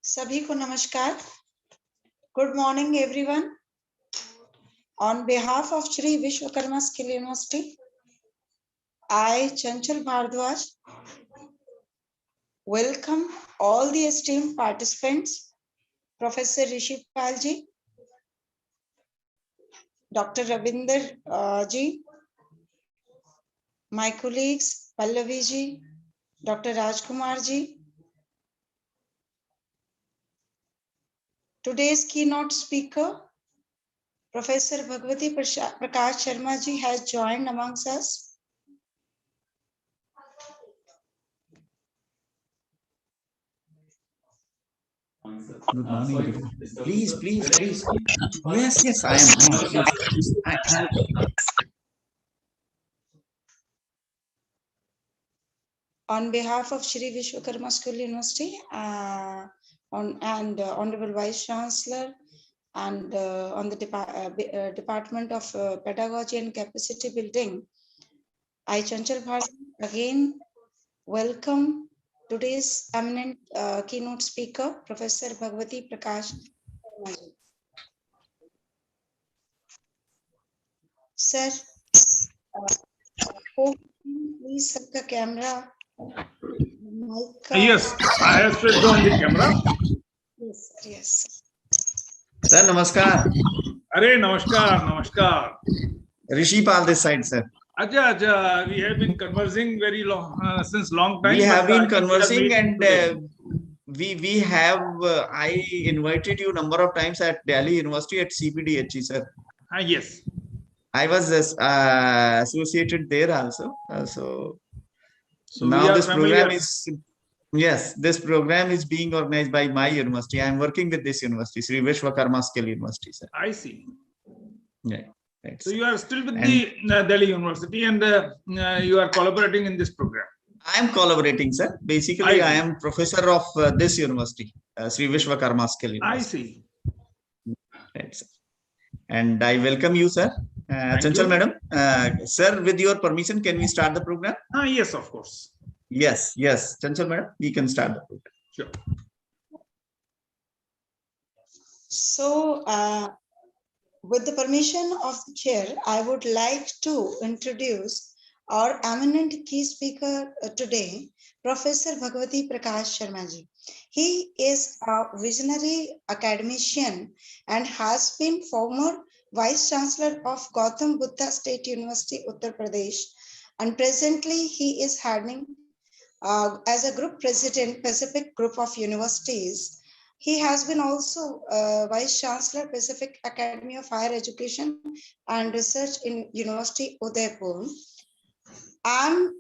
सभी को नमस्कार. Good morning everyone. On behalf of Shri Vishwakarma Skill University, I, Chanchal Bhardwaj, welcome all the esteemed participants, Professor Rishi Palji, Dr. Ravinder ji, my colleagues Pallavi ji, Dr. Rajkumar ji. Today's keynote speaker, Professor Bhagwati Prakash Sharma ji has joined amongst us. Good morning. Please. Yes, I am. On behalf of Shri Vishwakarma School University, Honorable Vice Chancellor, and on the Department of Pedagogy and Capacity Building, I, Chanchal Bhardwaj, again welcome today's eminent keynote speaker, Professor Bhagwati Prakash. Sir, please set the camera. Yes, I have switched on the camera. Yes. Sir, namaskar. Arey, namaskar. Rishi Pal this side, sir. Acha, we have been conversing very long since long time. We have been conversing, and we have. I invited you number of times at Delhi University at CPDHE, sir. Yes. I was associated there also. So now this program is. Yes, this program is being organized by my university. I am working with this university, Sri Vishwakarma Skill University, sir. I see. Yeah. Right, so you are still with the Delhi University, and you are collaborating in this program. I am collaborating, sir. Basically, I am professor of this university, Sri Vishwakarma Skill University. I see. Right, sir. And I welcome you, sir. Chanchal madam, sir, with your permission, can we start the program? Yes, of course. Yes. Chanchal madam, we can start the program. Sure. So, with the permission of the chair, I would like to introduce our eminent key speaker today, Professor Bhagwati Prakash Sharma ji. He is a visionary academician and has been former Vice Chancellor of Gautam Buddha State University, Uttar Pradesh, and presently he is heading as a group president, Pacific Group of Universities. He has been also Vice Chancellor, Pacific Academy of Higher Education and Research in University Udaipur. I'm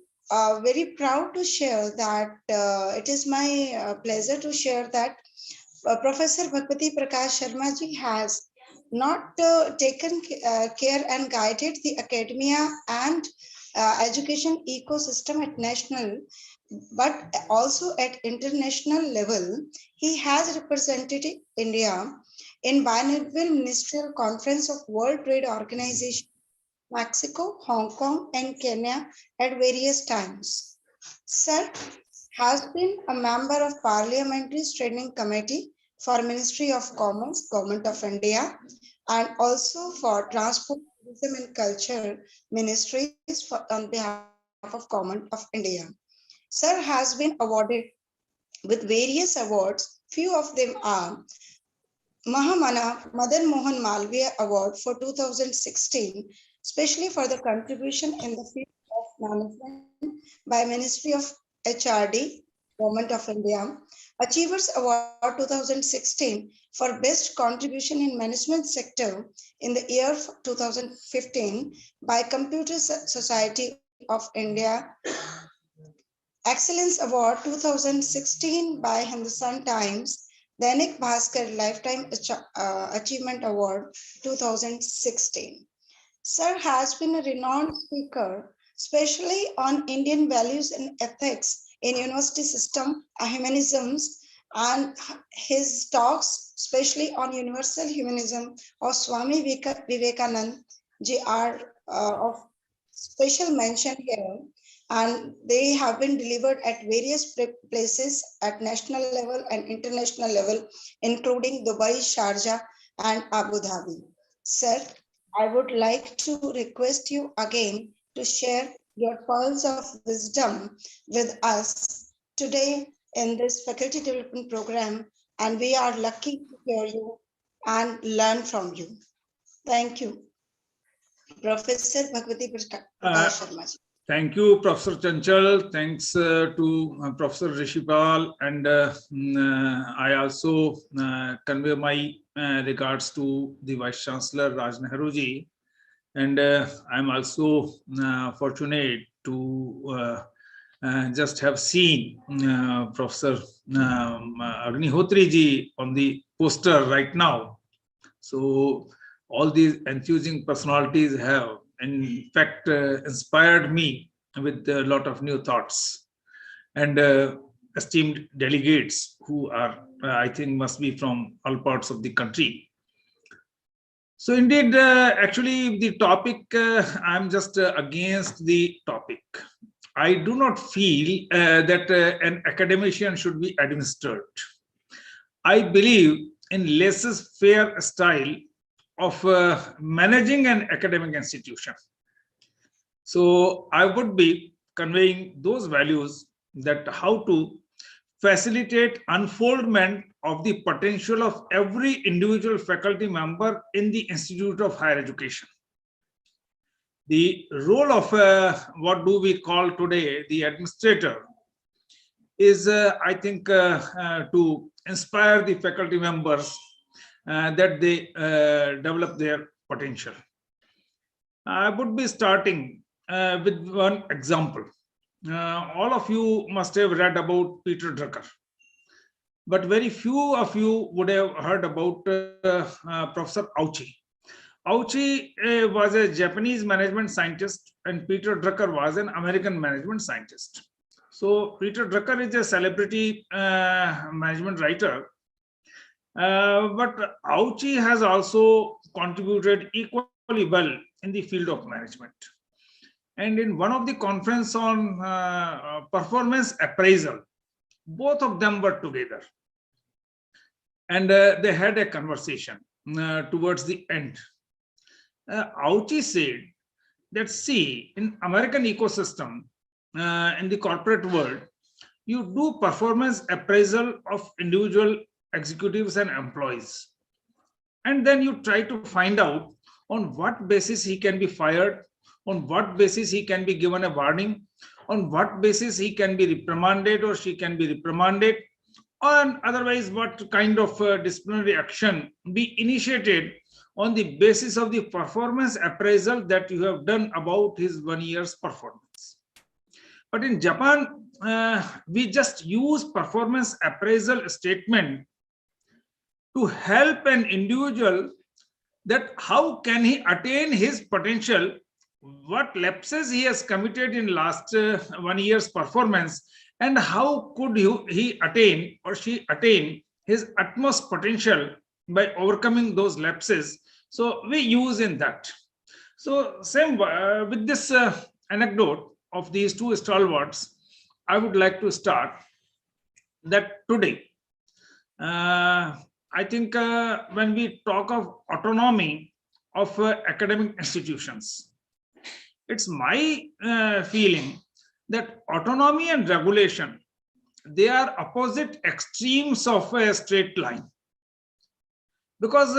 very proud to share that it is my pleasure to share that Professor Bhagwati Prakash Sharma ji has not taken care and guided the academia and education ecosystem at national, but also at international level. He has represented India in biannual ministerial conference of World Trade Organization, Mexico, Hong Kong, and Kenya at various times. Sir has been a member of Parliamentary Standing Committee for Ministry of Commerce, Government of India, and also for Transport, Tourism and Culture Ministries on behalf of Government of India. Sir has been awarded with various awards. Few of them are Mahamana Madan Mohan Malviya Award for 2016, especially for the contribution in the field of management by Ministry of HRD, Government of India. Achievers Award 2016 for best contribution in management sector in the year 2015 by Computer Society of India. Excellence Award 2016 by Hindustan Times. Dainik Bhaskar Lifetime Achievement Award 2016. Sir has been a renowned speaker, especially on Indian values and ethics in university system, humanisms, and his talks, especially on universal humanism of Swami Vivekanand ji, are of special mention here. and they have been delivered at various places at national level and international level, including Dubai, Sharjah, and Abu Dhabi. Sir, I would like to request you again to share your pearls of wisdom with us today in this faculty development program, and we are lucky to hear you and learn from you. Thank you. Professor Bhagwati Prakash Sharma. Thank you, Professor Chanchal. Thanks to Professor Rishipal. And I also convey my regards to the Vice Chancellor Raj Nehru ji. And I'm also fortunate to just have seen Professor Agnihotri ji on the poster right now. So all these enthusing personalities have, in fact, inspired me with a lot of new thoughts. And esteemed delegates who are, I think, must be from all parts of the country. So indeed, actually, the topic, I'm just against the topic. I do not feel that an academician should be administered. I believe in laissez-faire style of managing an academic institution. So I would be conveying those values, that how to facilitate unfoldment of the potential of every individual faculty member in the Institute of Higher Education. The role of what do we call today the administrator is, I think, to inspire the faculty members that they develop their potential. I would be starting with one example. All of you must have read about Peter Drucker, but very few of you would have heard about Professor Auchi. Auchi was a Japanese management scientist, and Peter Drucker was an American management scientist. So Peter Drucker is a celebrity management writer, but Auchi has also contributed equally well in the field of management. And in one of the conference on performance appraisal, both of them were together. And they had a conversation towards the end. Auchi said that, see, in American ecosystem, in the corporate world, you do performance appraisal of individual executives and employees. And then you try to find out on what basis he can be fired, on what basis he can be given a warning, on what basis he can be reprimanded or she can be reprimanded, or otherwise what kind of disciplinary action be initiated on the basis of the performance appraisal that you have done about his 1 year's performance. But in Japan, we just use performance appraisal statement to help an individual that how can he attain his potential, what lapses he has committed in last 1 year's performance, and how could he attain or she attain his utmost potential by overcoming those lapses. So we use in that. So same with this anecdote of these two stalwarts, I would like to start that today. I think when we talk of autonomy of academic institutions, it's my feeling that autonomy and regulation, they are opposite extremes of a straight line. Because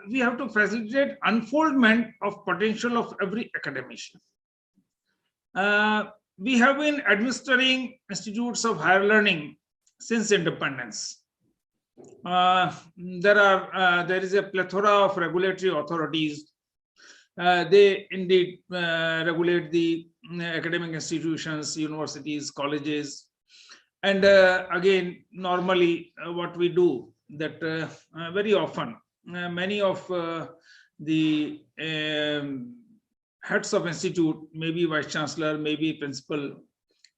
we have to facilitate unfoldment of potential of every academician. We have been administering institutes of higher learning since independence. There is a plethora of regulatory authorities. They indeed regulate the academic institutions, universities, colleges. And again, normally what we do that very often, many of the heads of institute, maybe vice chancellor, maybe principal,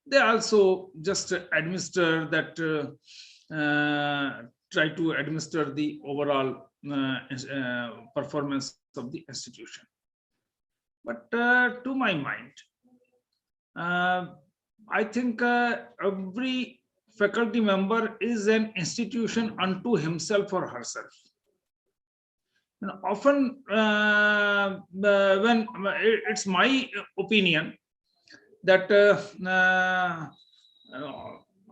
they also just administer that, try to administer the overall performance of the institution. But to my mind, I think every faculty member is an institution unto himself or herself. And often, when it's my opinion that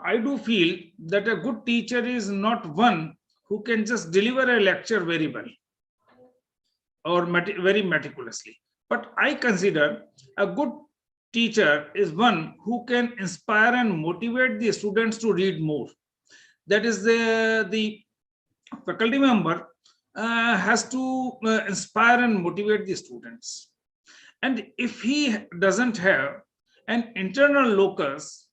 I do feel that a good teacher is not one who can just deliver a lecture very well or very meticulously. But I consider a good teacher is one who can inspire and motivate the students to read more. That is the faculty member has to inspire and motivate the students. And if he doesn't have an internal locus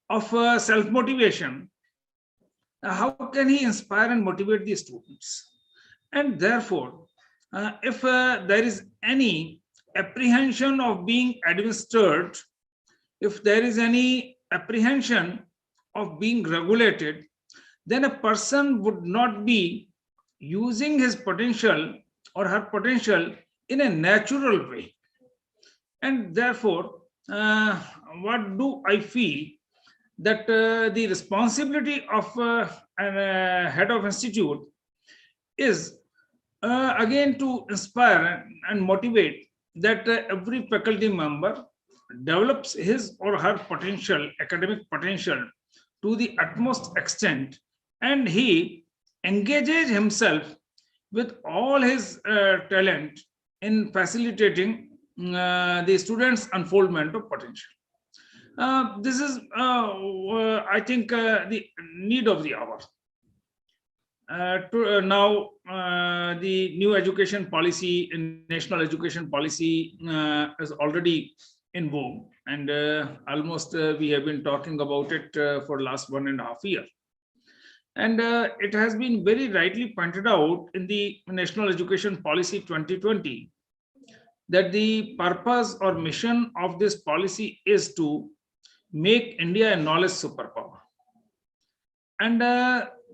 of self-motivation, how can he inspire and motivate the students? And therefore, if there is any apprehension of being administered, if there is any apprehension of being regulated, then a person would not be using his potential or her potential in a natural way. And therefore, what do I feel? That the responsibility of a head of institute is again to inspire and motivate that every faculty member develops his or her potential, academic potential, to the utmost extent, and he engages himself with all his talent in facilitating the students' unfoldment of potential. This is, I think, the need of the hour. Now, the new education policy, national education policy, is already in vogue, and almost we have been talking about it for the last 1.5 years. And it has been very rightly pointed out in the National Education Policy 2020 that the purpose or mission of this policy is to make India a knowledge superpower. And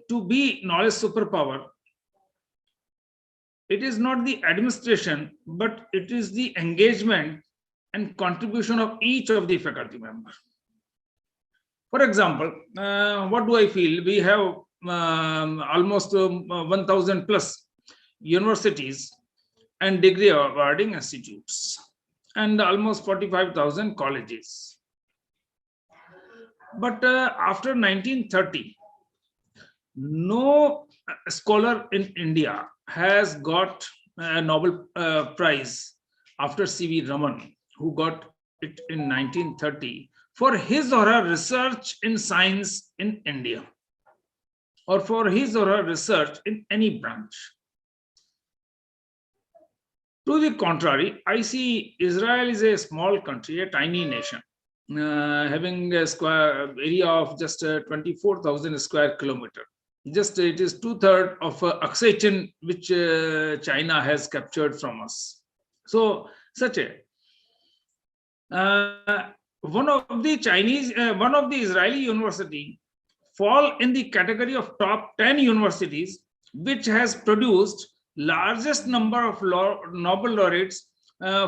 to be knowledge superpower, it is not the administration, but it is the engagement and contribution of each of the faculty members. For example, what do I feel? We have almost 1,000 plus universities and degree awarding institutes, and almost 45,000 colleges. But after 1930, no scholar in India has got a Nobel Prize after C.V. Raman, who got it in 1930 for his or her research in science in India, or for his or her research in any branch. To the contrary, I see Israel is a small country, a tiny nation, having a square area of just 24,000 square kilometer. Just it is 2/3 of Aksai which China has captured from us. So such a one of the Israeli university fall in the category of top 10 universities, which has produced largest number of Nobel laureates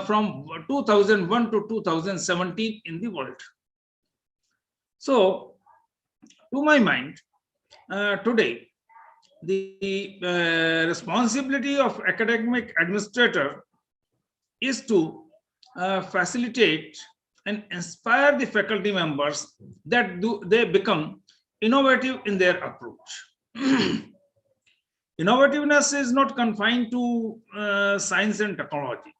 from 2001 to 2017 in the world. So, to my mind, today, the responsibility of academic administrator is to facilitate and inspire the faculty members that they become innovative in their approach. Innovativeness is not confined to science and technology.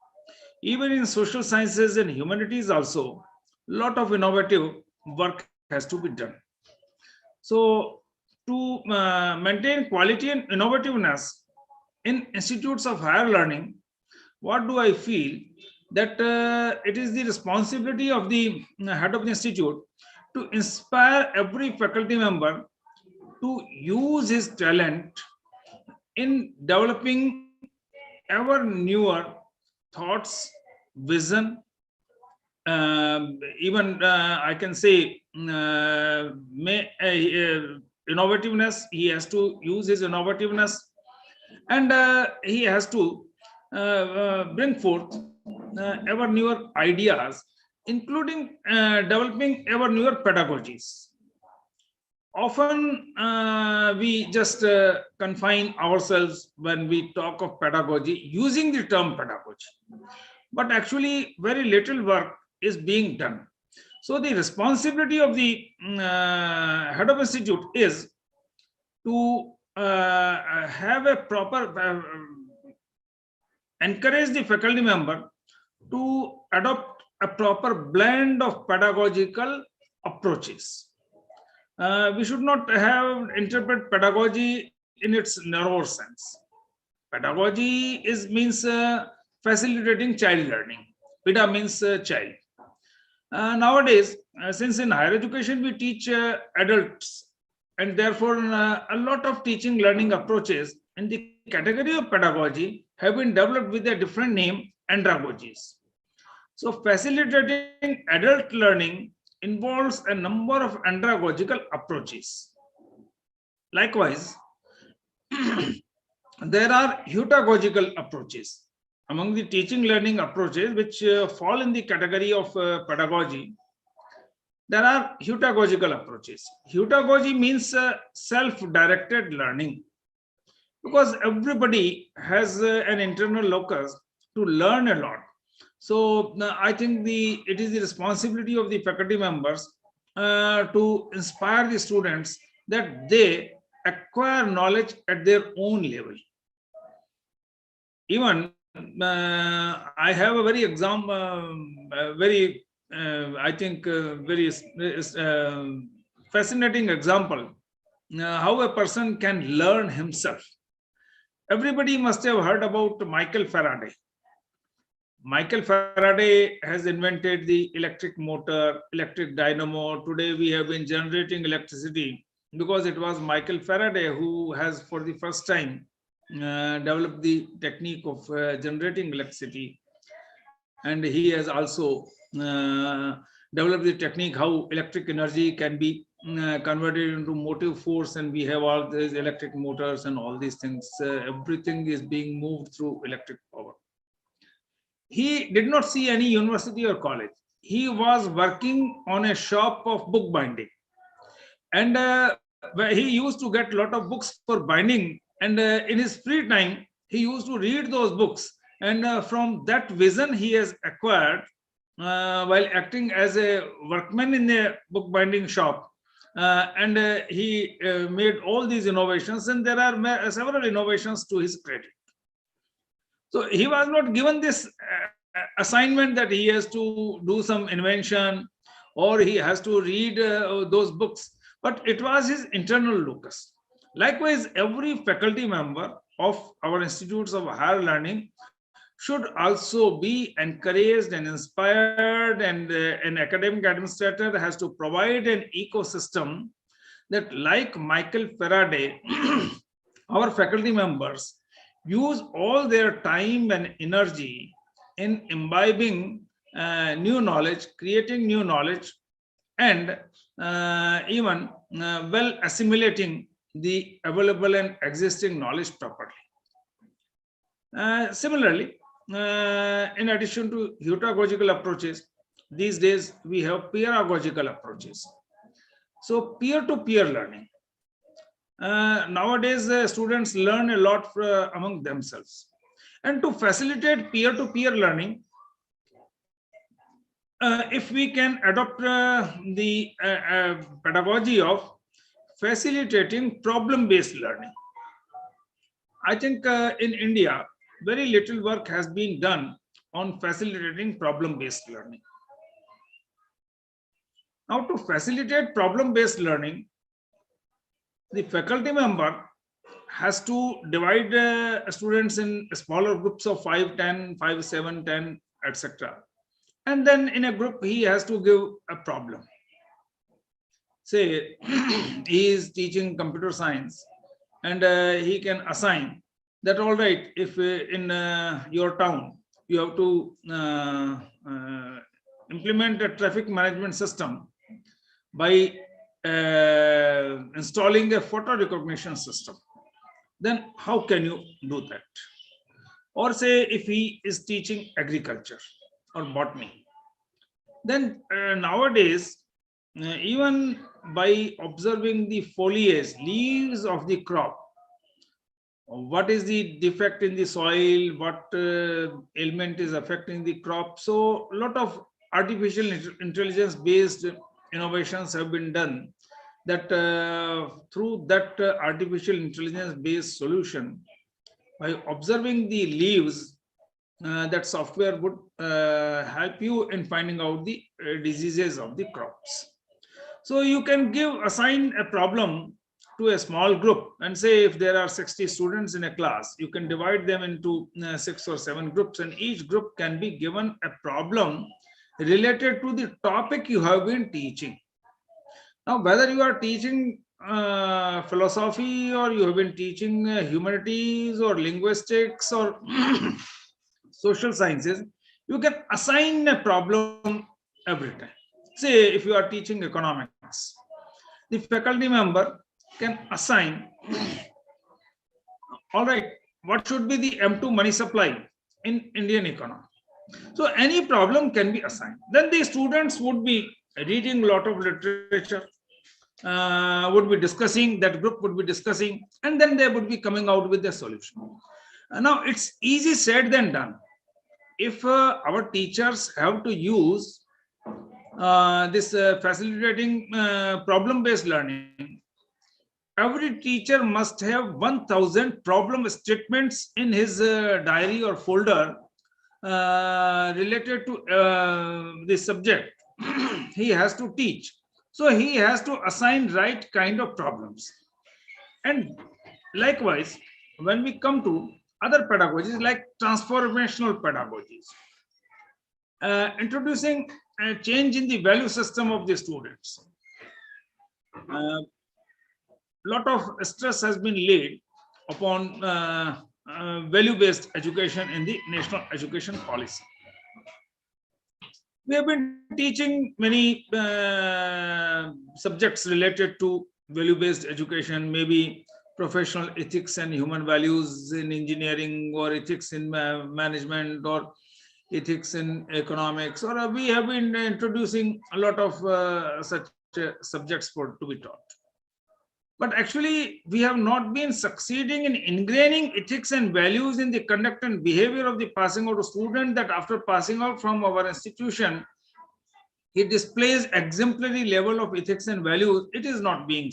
Even in social sciences and humanities also, a lot of innovative work has to be done. So to maintain quality and innovativeness in institutes of higher learning, what do I feel? That it is the responsibility of the head of the institute to inspire every faculty member to use his talent in developing ever newer thoughts, vision, even I can say innovativeness. He has to use his innovativeness, and he has to bring forth ever newer ideas including developing ever newer pedagogies. Often we just confine ourselves when we talk of pedagogy using the term pedagogy, but actually very little work is being done. So the responsibility of the head of institute is to have a proper, encourage the faculty member to adopt a proper blend of pedagogical approaches. We should not have interpret pedagogy in its narrower sense. Pedagogy means facilitating child learning. Peda means child. Nowadays, since in higher education we teach adults, and therefore a lot of teaching learning approaches in the category of pedagogy have been developed with a different name, andragogies. So facilitating adult learning involves a number of andragogical approaches. Likewise, there are heutagogical approaches. Among the teaching learning approaches which fall in the category of pedagogy, there are heutagogical approaches. Heutagogy means self-directed learning, because everybody has an internal locus to learn a lot. So I think it is the responsibility of the faculty members to inspire the students that they acquire knowledge at their own level. Even I have a very I think very fascinating example how a person can learn himself. Everybody must have heard about Michael Faraday. Michael Faraday has invented the electric motor, electric dynamo. Today we have been generating electricity because it was Michael Faraday who has for the first time developed the technique of generating electricity. And he has also developed the technique how electric energy can be converted into motive force, and we have all these electric motors and all these things. Everything is being moved through electric power. He did not see any university or college. He was working on a shop of book binding, and he used to get a lot of books for binding, and in his free time he used to read those books, and from that vision he has acquired while acting as a workman in a book binding shop, and he made all these innovations, and there are several innovations to his credit. So he was not given this assignment that he has to do some invention or he has to read those books, but it was his internal locus. Likewise, every faculty member of our institutes of higher learning should also be encouraged and inspired, and an academic administrator has to provide an ecosystem that, like Michael Faraday, our faculty members use all their time and energy in imbibing new knowledge, creating new knowledge, and even well assimilating the available and existing knowledge properly. Similarly, in addition to heutagogical approaches, these days we have pedagogical approaches. So peer-to-peer learning. Nowadays, students learn a lot among themselves. And to facilitate peer-to-peer learning, if we can adopt the pedagogy of facilitating problem-based learning. I think in India, very little work has been done on facilitating problem-based learning. Now, to facilitate problem-based learning, the faculty member has to divide students in smaller groups of 5, 10, 5, 7, 10, etc. And then in a group, he has to give a problem. Say, he is teaching computer science, and he can assign that, all right, if in your town, you have to implement a traffic management system by installing a photo recognition system, then how can you do that? Or say if he is teaching agriculture or botany, Then nowadays, even by observing the foliage, leaves of the crop, what is the defect in the soil, what ailment is affecting the crop. So a lot of artificial intelligence based innovations have been done, that through that artificial intelligence based solution, by observing the leaves, that software would help you in finding out the diseases of the crops. So you can assign a problem to a small group, and say if there are 60 students in a class, you can divide them into 6 or 7 groups, and each group can be given a problem related to the topic you have been teaching. Now, whether you are teaching philosophy, or you have been teaching humanities or linguistics or social sciences, you can assign a problem every time. Say if you are teaching economics, the faculty member can assign, all right, what should be the M2 money supply in Indian economy? So any problem can be assigned. Then the students would be reading a lot of literature, would be discussing, that group would be discussing, and then they would be coming out with a solution. Now it's easy said than done. If our teachers have to use this facilitating problem-based learning, every teacher must have 1000 problem statements in his diary or folder related to this subject he has to teach. So he has to assign right kind of problems. And likewise, when we come to other pedagogies like transformational pedagogies, introducing a change in the value system of the students. Lot of stress has been laid upon value-based education in the national education policy. We have been teaching many subjects related to value-based education, maybe professional ethics and human values in engineering, or ethics in management, or ethics in economics, or we have been introducing a lot of such subjects to be taught. But actually, we have not been succeeding in ingraining ethics and values in the conduct and behavior of the passing out student, that after passing out from our institution, he displays exemplary level of ethics and values. It is not being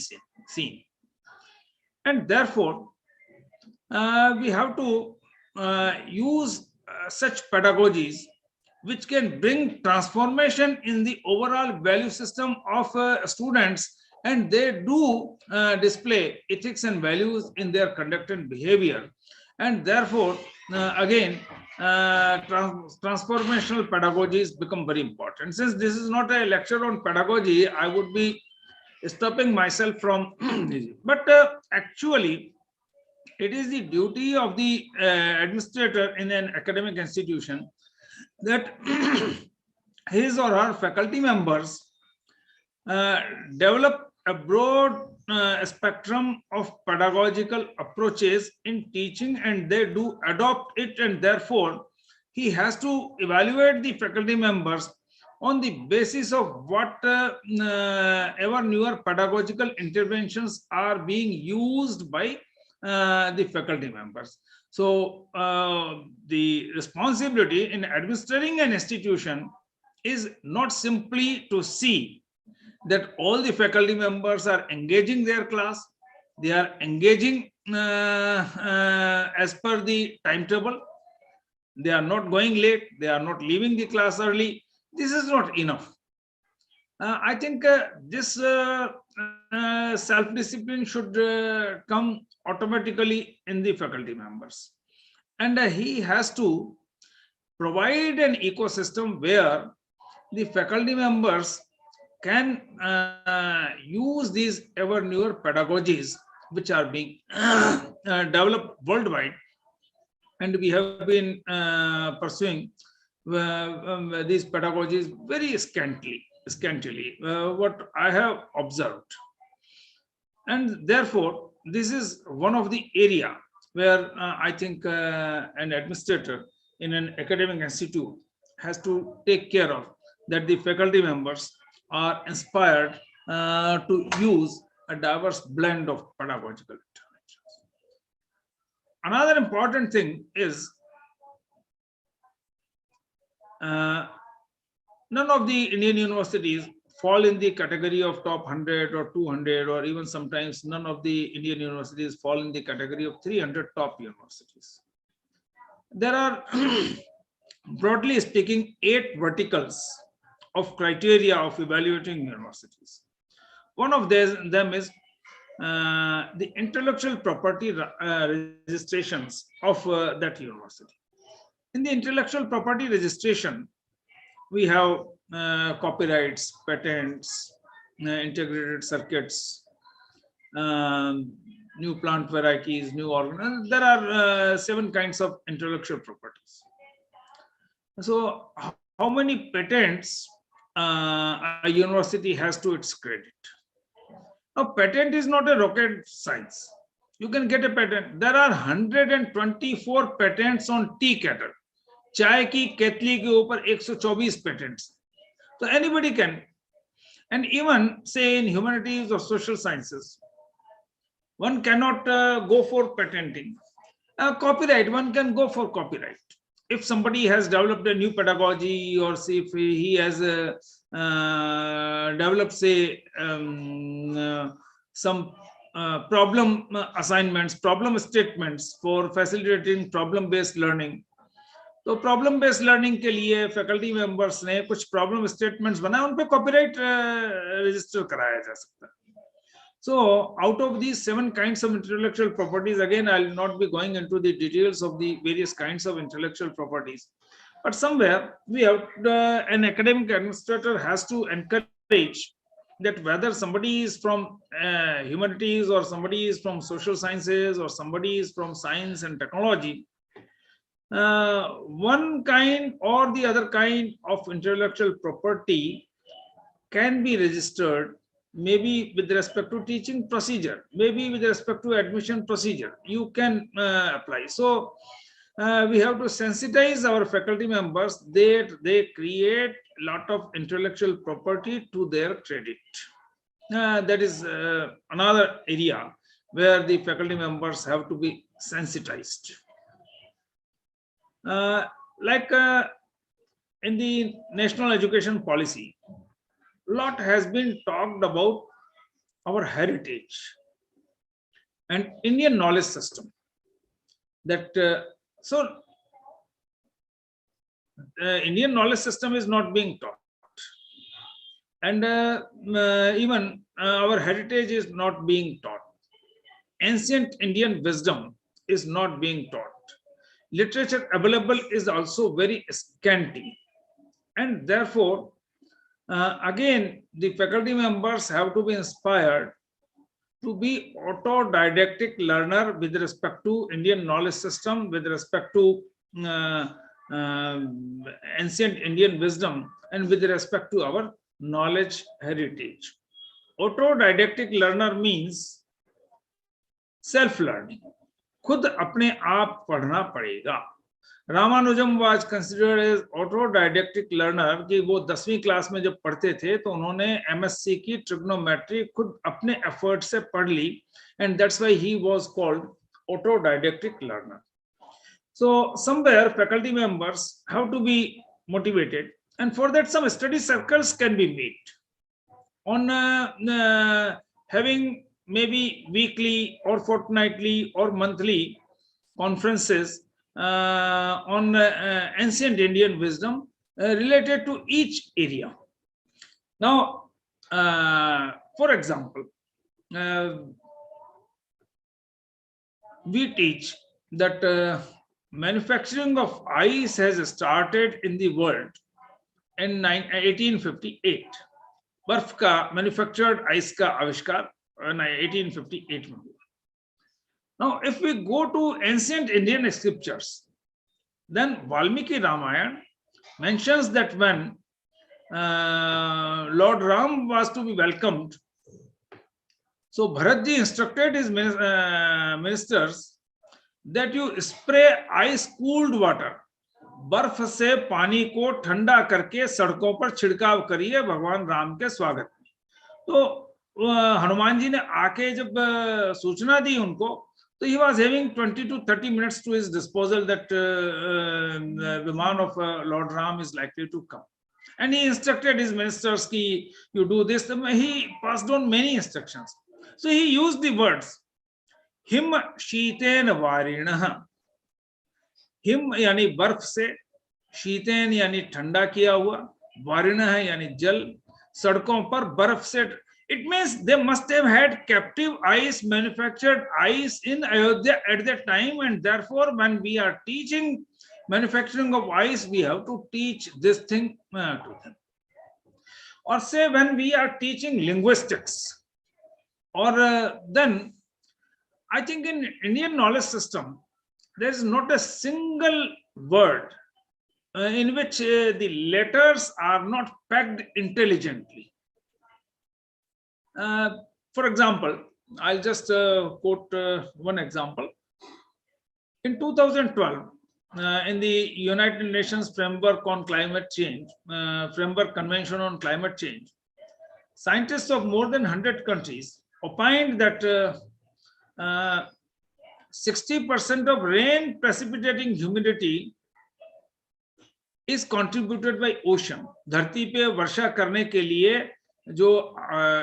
seen. And therefore, we have to use such pedagogies which can bring transformation in the overall value system of students, and they do display ethics and values in their conduct and behavior. And therefore, again, transformational pedagogies become very important. Since this is not a lecture on pedagogy, I would be stopping myself from but actually, it is the duty of the administrator in an academic institution that his or her faculty members develop a broad spectrum of pedagogical approaches in teaching, and they do adopt it, and therefore he has to evaluate the faculty members on the basis of what ever newer pedagogical interventions are being used by the faculty members. So the responsibility in administering an institution is not simply to see that all the faculty members are engaging their class, they are engaging as per the timetable, they are not going late, they are not leaving the class early. This is not enough. I think this self-discipline should come automatically in the faculty members. And he has to provide an ecosystem where the faculty members can use these ever newer pedagogies which are being developed worldwide. And we have been pursuing these pedagogies very scantily, what I have observed. And therefore, this is one of the area where I think an administrator in an academic institute has to take care of, that the faculty members are inspired to use a diverse blend of pedagogical interventions. Another important thing is none of the Indian universities fall in the category of top 100 or 200, or even sometimes none of the Indian universities fall in the category of 300 top universities. There are, broadly speaking, 8 verticals of criteria of evaluating universities. One of them is the intellectual property registrations of that university. In the intellectual property registration, we have copyrights, patents, integrated circuits, new plant varieties, new organs. There are 7 kinds of intellectual properties. So how many patents a university has to its credit? Now, patent is not a rocket science. You can get a patent. There are 124 patents on tea kettle. चाय की केतली के ऊपर 124 patents. So anybody can. And even say in humanities or social sciences, one cannot go for patenting. Copyright, one can go for copyright. If somebody has developed a new pedagogy, or say if he has developed, say, some problem assignments, problem statements for facilitating problem-based learning. तो problem based learning के लिए faculty members ने कुछ problem statements बनाए, उन पे copyright register कराया जा सकता है. So out of these 7 kinds of intellectual properties, again I will not be going into the details of the various kinds of intellectual properties, but somewhere we have an academic administrator has to encourage that whether somebody is from humanities, or somebody is from social sciences, or somebody is from science and technology, one kind or the other kind of intellectual property can be registered, maybe with respect to teaching procedure, maybe with respect to admission procedure. You can apply. So we have to sensitize our faculty members that they create a lot of intellectual property to their credit. That is another area where the faculty members have to be sensitized. Like in the national education policy, a lot has been talked about our heritage and Indian knowledge system. That Indian knowledge system is not being taught, and even our heritage is not being taught. Ancient Indian wisdom is not being taught. Literature available is also very scanty, and therefore again the faculty members have to be inspired to be autodidactic learner with respect to Indian knowledge system, with respect to ancient Indian wisdom, and with respect to our knowledge heritage. Autodidactic learner means self-learning. खुद अपने आप पढ़ना पड़ेगा. Ramanujan was considered as autodidactic learner कि वो 10वीं class में जब पढ़ते थे तो उन्होंने एमएससी की ट्रिग्नोमेट्री खुद अपने एफर्ट से पढ़ ली, and that's why he was called autodidactic learner. So somewhere faculty members have to be motivated, and for that some study circles can be made on having maybe weekly or fortnightly or monthly conferences on ancient Indian wisdom related to each area. Now, for example, we teach that manufacturing of ice has started in the world in 1858. बर्फ का manufactured ice का आविष्कार 1858 में हुआ. Now, if we go to ancient Indian scriptures, then Valmiki Ramayana mentions that when Lord Ram was to be welcomed, so Bharatji instructed his ministers that you spray ice-cooled water बर्फ से पानी को ठंडा करके सड़कों पर छिड़काव करिए भगवान राम के स्वागत में। तो हनुमान जी ने आके जब सूचना दी उनको, तो he was having 20 to 30 minutes to his disposal that Viman of Lord Ram is likely to come. And he instructed his ministers ki you do this. He passed on many instructions. So he used the words him शीतेन वारिणः. हिम यानी बर्फ से, शीतेन यानी ठंडा किया हुआ, वारिणः यानी जल, सड़कों पर बर्फ से. It means they must have had captive ice, manufactured ice in Ayodhya at that time, and therefore when we are teaching manufacturing of ice, we have to teach this thing to them. Or say when we are teaching linguistics, or then I think in Indian knowledge system, there is not a single word in which the letters are not packed intelligently. For example, I'll just quote one example. In 2012, in the United Nations Framework on Climate Change, Framework Convention on Climate Change, scientists of more than 100 countries opined that 60% of rain precipitating humidity is contributed by ocean. धरती पे वर्षा करने के लिए जो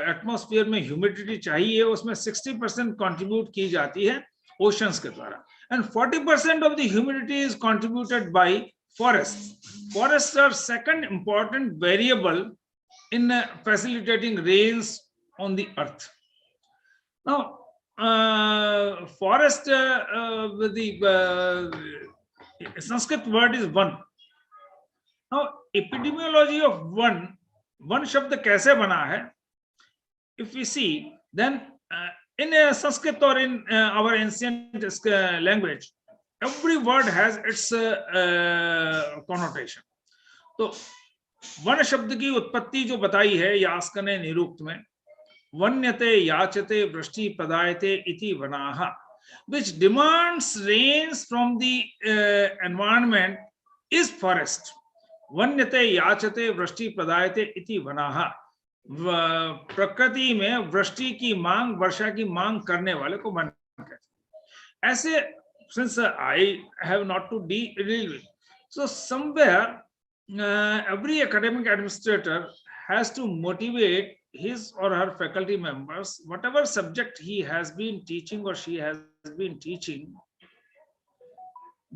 atmosphere में humidity चाहिए उसमें 60% contribute की जाती है ओशंस के द्वारा, and 40% of the humidity is contributed by forest. Forest are second important variable in facilitating rains on the earth. Now forest, the Sanskrit word is one. Now epidemiology of one शब्द कैसे बना है? If we see, then in Sanskrit or in our ancient language, every word has its connotation. तो one शब्द की उत्पत्ति जो बताई है यास्क ने निरुक्त में, वन्यते याचते वृष्टि पदायते इति वनाः, which demands rains from the environment, is forest. वन्यते याचते वृष्टि प्रदायते इति वनाः. प्रकृति में वृष्टि की मांग, वर्षा की मांग करने वाले को वन कहते हैं. ऐसे, since I have not to deal with, so somewhere every academic administrator has to motivate his or her faculty members, whatever subject he has been teaching or she has been teaching,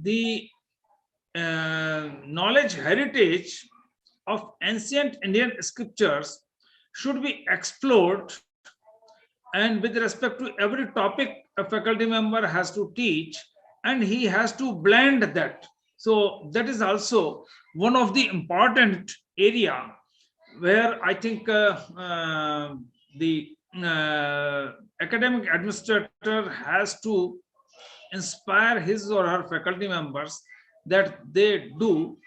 the knowledge heritage of ancient Indian scriptures should be explored, and with respect to every topic a faculty member has to teach, and he has to blend that. So that is also one of the important area where I think the academic administrator has to inspire his or her faculty members that they do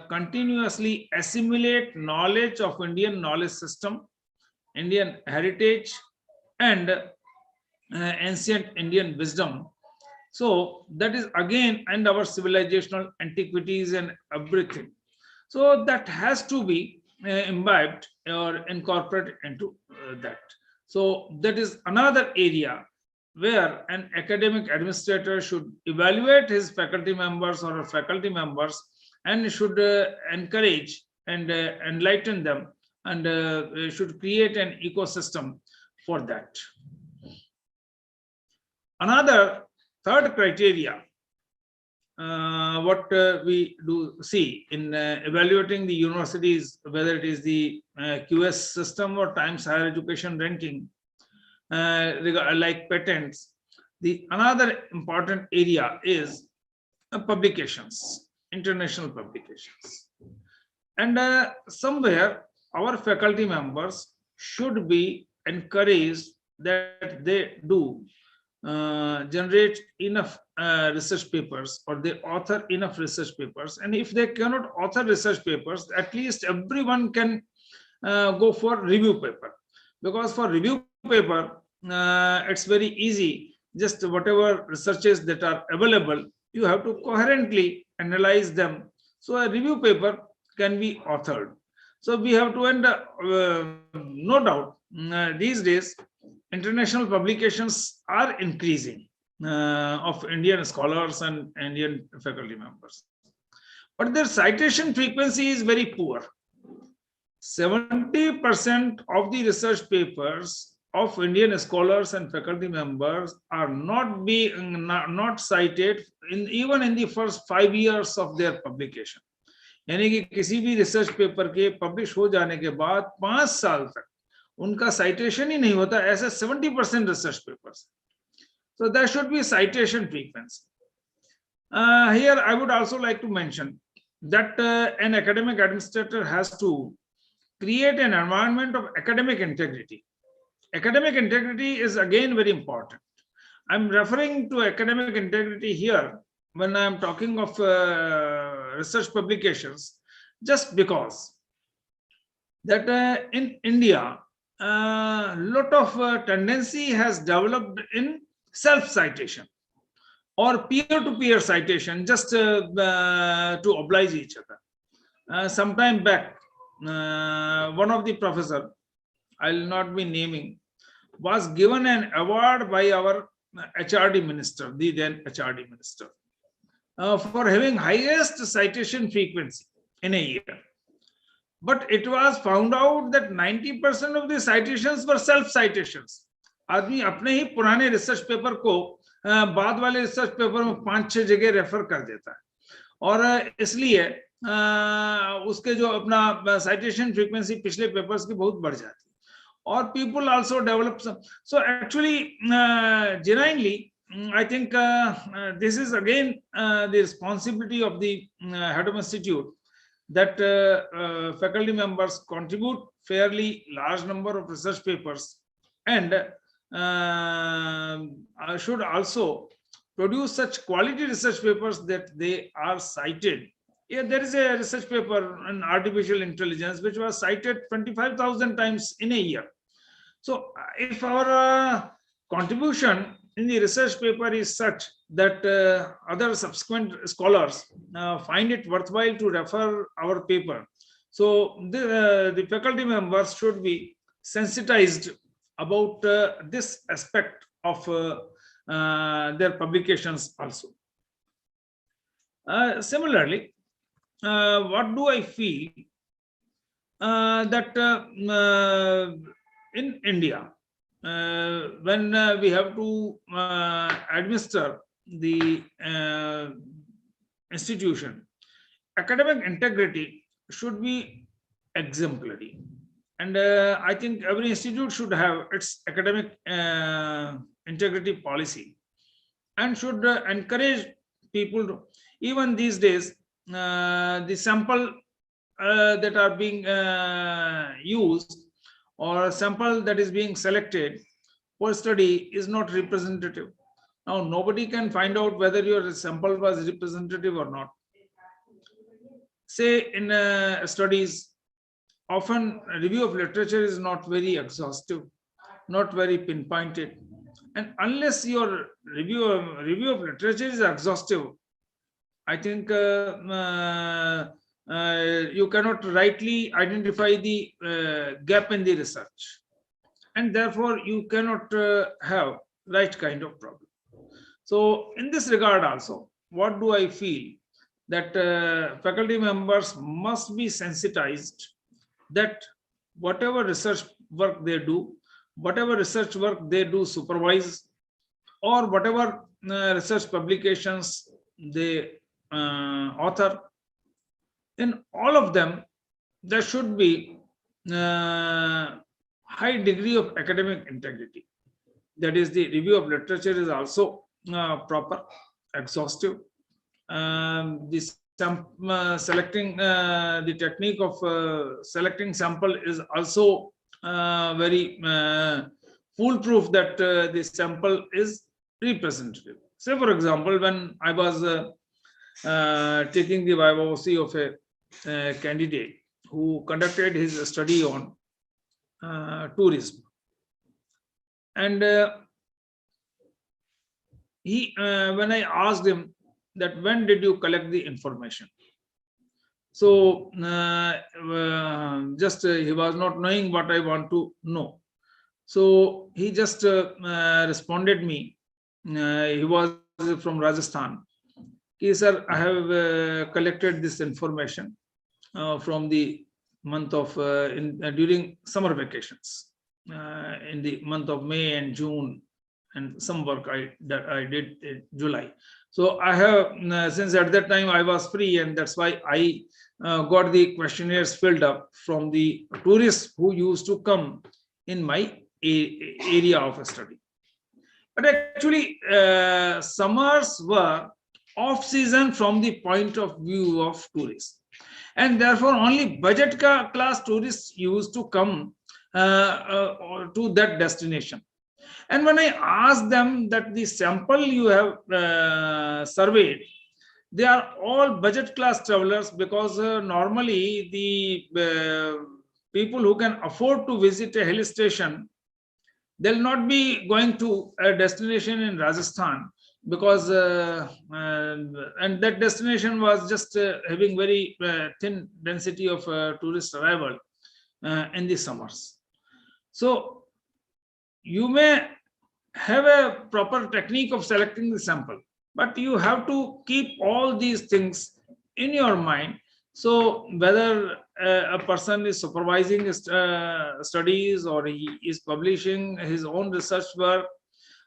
continuously assimilate knowledge of Indian knowledge system, Indian heritage, and ancient Indian wisdom. So that is again, and our civilizational antiquities and everything. So that has to be imbibed or incorporated into that. So that is another area where an academic administrator should evaluate his faculty members or faculty members and should encourage and enlighten them, and should create an ecosystem for that. Another third criteria, what we do see in evaluating the universities, whether it is the QS system or Times Higher Education ranking, like patents, the another important area is publications, international publications. And somewhere our faculty members should be encouraged that they do generate enough research papers, or they author enough research papers. And if they cannot author research papers, at least everyone can go for review paper, because for review paper it's very easy. Just whatever researches that are available, you have to coherently analyze them. So a review paper can be authored. So we have to, and no doubt, these days, international publications are increasing of Indian scholars and Indian faculty members. But their citation frequency is very poor. 70% of the research papers of Indian scholars and faculty members are not cited even in the first 5 years of their publication. यानी कि किसी भी research paper के publish हो जाने के बाद 5 साल तक उनका citation ही नहीं होता, ऐसे 70% research papers. So there should be citation frequency. Here I would also like to mention that an academic administrator has to create an environment of academic integrity. Academic integrity is again very important. I'm referring to academic integrity here when I'm talking of research publications, just because that in India, a lot of tendency has developed in self-citation or peer-to-peer citation, just to oblige each other. Some time back, one of the professor, I'll not be naming, was given an award by our HRD minister, the then HRD minister, for having highest citation frequency in a year. But it was found out that 90% of the citations were self-citations. आदमी अपने ही पुराने research paper को बाद वाले research paper में 5-6 जगह refer कर देता है, और इसलिए उसके जो अपना citation frequency पिछले पेपर्स की बहुत बढ़ जाती है. Or people also develop some. So actually, genuinely, I think this is again the responsibility of the head of institute, that faculty members contribute fairly large number of research papers, and should also produce such quality research papers that they are cited. Yeah, there is a research paper on artificial intelligence which was cited 25,000 times in a year. So if our contribution in the research paper is such that other subsequent scholars find it worthwhile to refer our paper, so the faculty members should be sensitized about this aspect of their publications also. Similarly, what do I feel that in India, when we have to administer the institution, academic integrity should be exemplary. And I think every institute should have its academic integrity policy and should encourage people to, even these days, the sample that are being used, or a sample that is being selected for study is not representative. Now, nobody can find out whether your sample was representative or not. Say in studies, often a review of literature is not very exhaustive, not very pinpointed. And unless your review of literature is exhaustive, I think you cannot rightly identify the gap in the research, and therefore you cannot have right kind of problem. So in this regard also, what do I feel? That faculty members must be sensitized that whatever research work they do, whatever research work they do supervise, or whatever research publications they author, in all of them, there should be high degree of academic integrity. That is, the review of literature is also proper, exhaustive. Selecting the technique of selecting sample is also very foolproof, that the sample is representative. Say, for example, when I was taking the biopsy of a candidate who conducted his study on tourism, and when I asked him that when did you collect the information? So he was not knowing what I want to know. So he just responded me. He was from Rajasthan. He said, I have collected this information from the month of during summer vacations in the month of May and June, and some work that I did in July. So I have since at that time I was free, and that's why I got the questionnaires filled up from the tourists who used to come in my area of study. But actually, summers were off season from the point of view of tourists, and therefore only budget class tourists used to come to that destination. And when I asked them that the sample you have surveyed, they are all budget class travelers, because normally the people who can afford to visit a hill station, they'll not be going to a destination in Rajasthan, because and that destination was just having very thin density of tourist arrival in the summers. So you may have a proper technique of selecting the sample, but you have to keep all these things in your mind. So whether a person is supervising his studies, or he is publishing his own research work,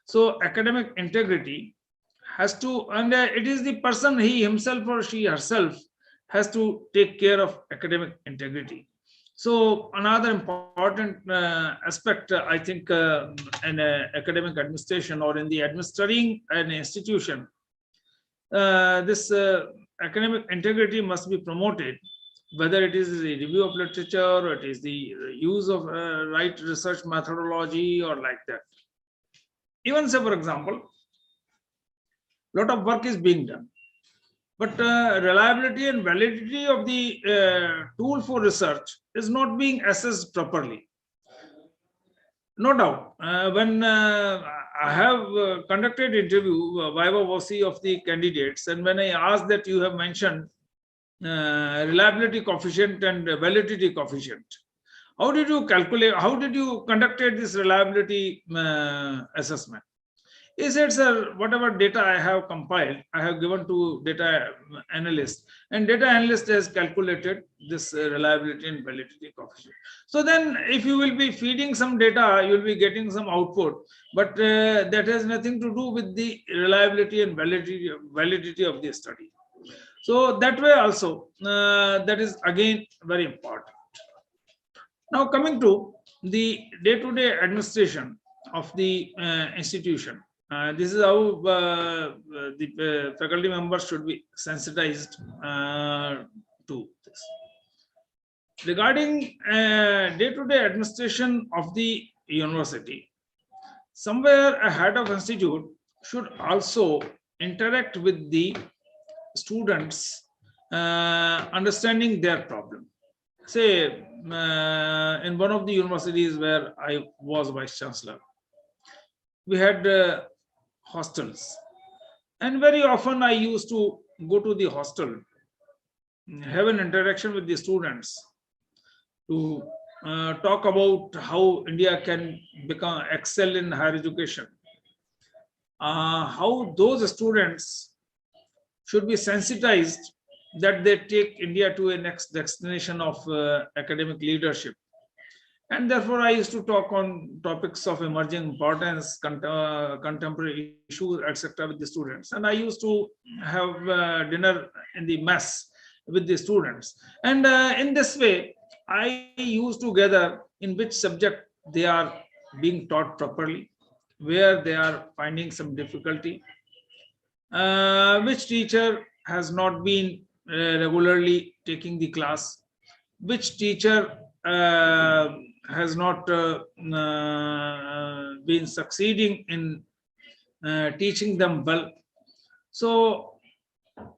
so academic integrity has to, and it is the person, he himself or she herself, has to take care of academic integrity. So another important aspect, I think, in academic administration or in the administering an institution, this academic integrity must be promoted, whether it is the review of literature, or it is the use of right research methodology, or like that. Even say, for example, a lot of work is being done, but reliability and validity of the tool for research is not being assessed properly. No doubt, when I have conducted interview, viva voce of the candidates, and when I asked that you have mentioned reliability coefficient and validity coefficient, how did you calculate, how did you conducted this reliability assessment? He said, sir, whatever data I have compiled, I have given to data analyst, and data analyst has calculated this reliability and validity coefficient. So then if you will be feeding some data, you will be getting some output, but that has nothing to do with the reliability and validity of the study. So that way also, that is again very important. Now coming to the day-to-day administration of the institution. This is how the faculty members should be sensitized to this. Regarding day-to-day administration of the university, somewhere a head of institute should also interact with the students, understanding their problem. Say, in one of the universities where I was vice chancellor, we had hostels, and very often I used to go to the hostel, have an interaction with the students, to talk about how India can excel in higher education, how those students should be sensitized that they take India to a next destination of academic leadership. And therefore, I used to talk on topics of emerging importance, contemporary issues, etc., with the students. And I used to have dinner in the mess with the students. And in this way, I used to gather in which subject they are being taught properly, where they are finding some difficulty, which teacher has not been regularly taking the class, which teacher has not been succeeding in teaching them well. So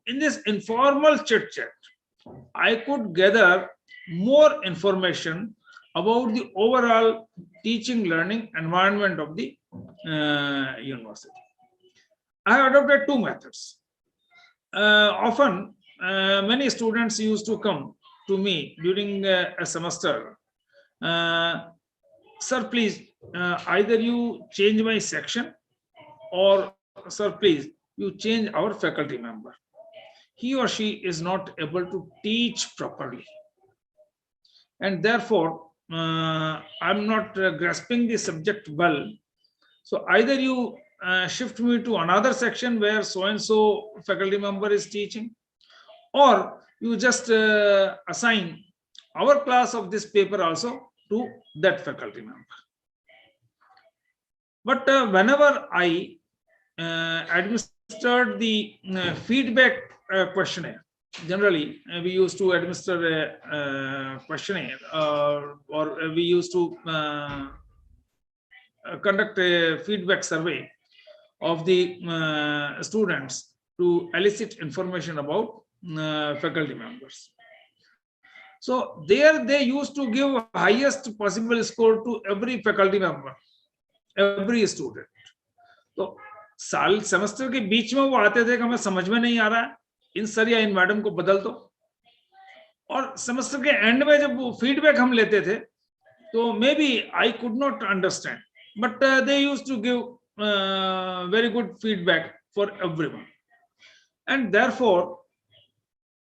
in this informal chit chat, I could gather more information about the overall teaching learning environment of the university. I have adopted two methods. often many students used to come to me during a semester. Sir, please, either you change my section, or sir, please, you change our faculty member. He or she is not able to teach properly, and therefore I'm not grasping the subject well. So either you shift me to another section where so and so faculty member is teaching, or you just assign our class of this paper also to that faculty member. But whenever I administered the feedback questionnaire, generally we used to administer a questionnaire, or we used to conduct a feedback survey of the students to elicit information about faculty members. So there they used to give highest possible score to every faculty member, every student. तो साल semester के बीच में वो आते थे कि हमें समझ में नहीं आ रहा है, इन सर या इन मैडम को बदल दो, और सेमेस्टर के एंड में जब वो फीडबैक हम लेते थे तो maybe I could not understand, but they used to give very good feedback for everyone. And therefore,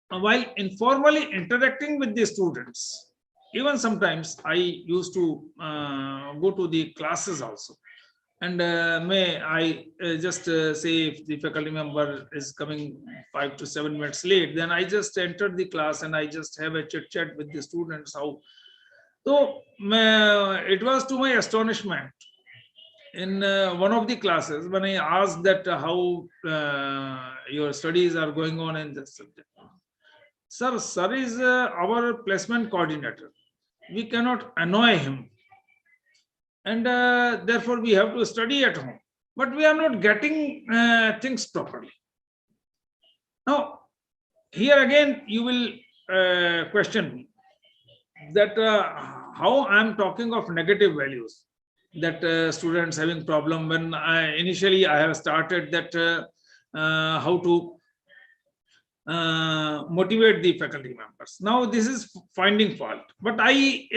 while informally interacting with the students, even sometimes I used to go to the classes also, and may I just say if the faculty member is coming 5 to 7 minutes late, then I just enter the class and I just have a chit chat with the students. How so it was to my astonishment, in one of the classes, when I asked that how your studies are going on in this subject, sir is our placement coordinator. We cannot annoy him, and therefore we have to study at home, but we are not getting things properly. Now, here again you will question me that how I am talking of negative values, that students having problem, when initially I have started that how to motivate the faculty members. Now this is finding fault, but I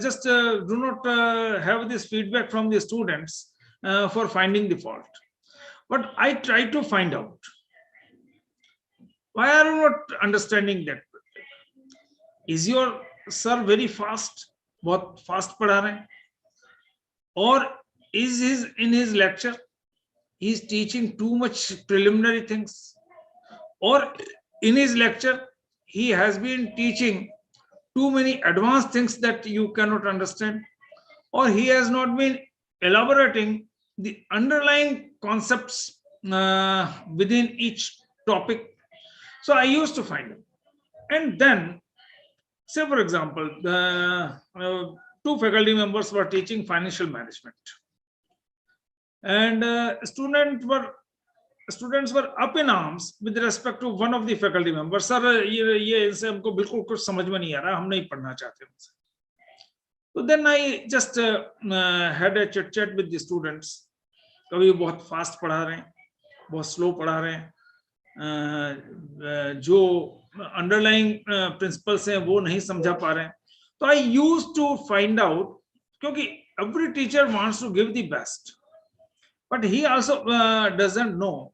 just do not have this feedback from the students for finding the fault, but I try to find out why are you not understanding that. Is your sir very fast, बहुत fast पढ़ा रहे हैं, or is in his lecture he is teaching too much preliminary things, or in his lecture he has been teaching too many advanced things that you cannot understand, or he has not been elaborating the underlying concepts within each topic. So I used to find it. And then, say for example, two faculty members were teaching financial management, and students were up in arms with respect to one of the faculty members. Sir, ये इनसे हमको बिल्कुल कुछ समझ में नहीं आ रहा, हम नहीं पढ़ना चाहते उनसे. So then I just had a chit chat with the students. कभी बहुत fast पढ़ा रहे हैं, बहुत slow पढ़ा रहे हैं, जो underlying principles हैं वो नहीं समझा पा रहे हैं. So I used to find out, क्योंकि every teacher wants to give the best, but he also doesn't know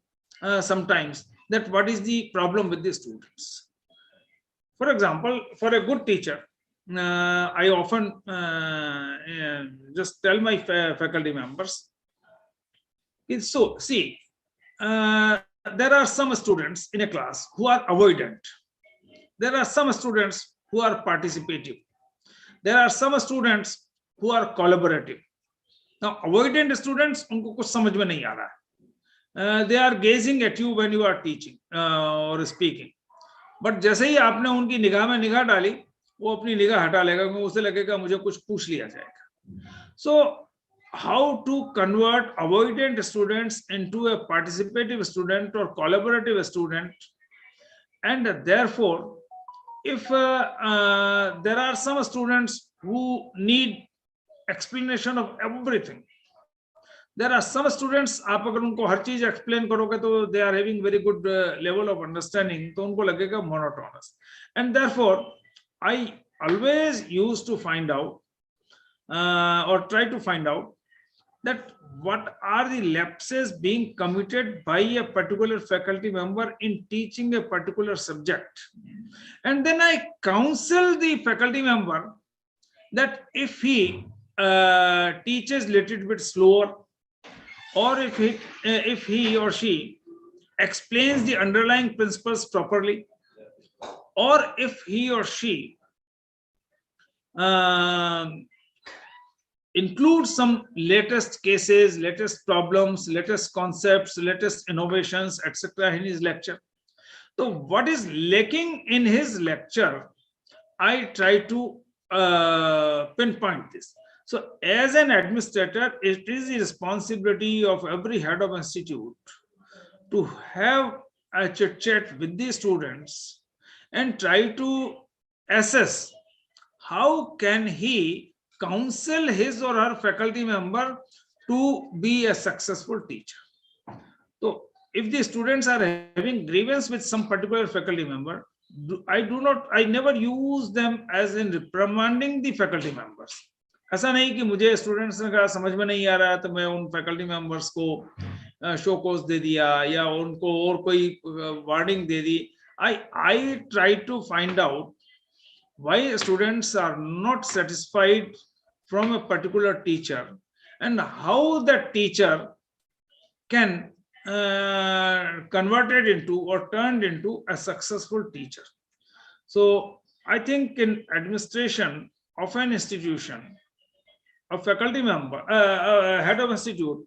sometimes that what is the problem with the students. For example, for a good teacher, I often just tell my faculty members, so see, there are some students in a class who are avoidant. There are some students who are participative. There are some students who are collaborative. Now, avoidant students, उनको कुछ समझ में नहीं आ रहा है. They are gazing at you when you are teaching or speaking. But जैसे ही आपने उनकी निगाह में निगाह डाली, वो अपनी निगाह हटा लेगा, क्योंकि उसे लगेगा मुझे कुछ पूछ लिया जाएगा. So, how to convert avoidant students into a participative student or collaborative student, and therefore, if there are some students who need explanation of everything, There are some students, आप अगर उनको हर चीज explain करोगे तो they are having very good level of understanding, तो उनको लगेगा monotonous. And therefore, I always used to find out or try to find out that what are the lapses being committed by a particular faculty member in teaching a particular subject. And then I counsel the faculty member that if he teaches little bit slower, or if he or she explains the underlying principles properly, or if he or she include some latest cases, latest problems, latest concepts, latest innovations, etc. in his lecture. So what is lacking in his lecture, I try to pinpoint this. So as an administrator, it is the responsibility of every head of institute to have a chit chat with the students and try to assess how can he counsel his or her faculty member to be a successful teacher. So if the students are having grievance with some particular faculty member, I never use them as in reprimanding the faculty members. ऐसा नहीं कि मुझे students ने कहा समझ में नहीं आ रहा है तो मैं उन फैकल्टी मेंबर्स को शो कोर्स दे दिया या उनको और कोई warning they the. I try to find out why students are not satisfied from a particular teacher and how that teacher can convert it into or turned into a successful teacher. So I think in administration of an institution, a faculty member, head of institute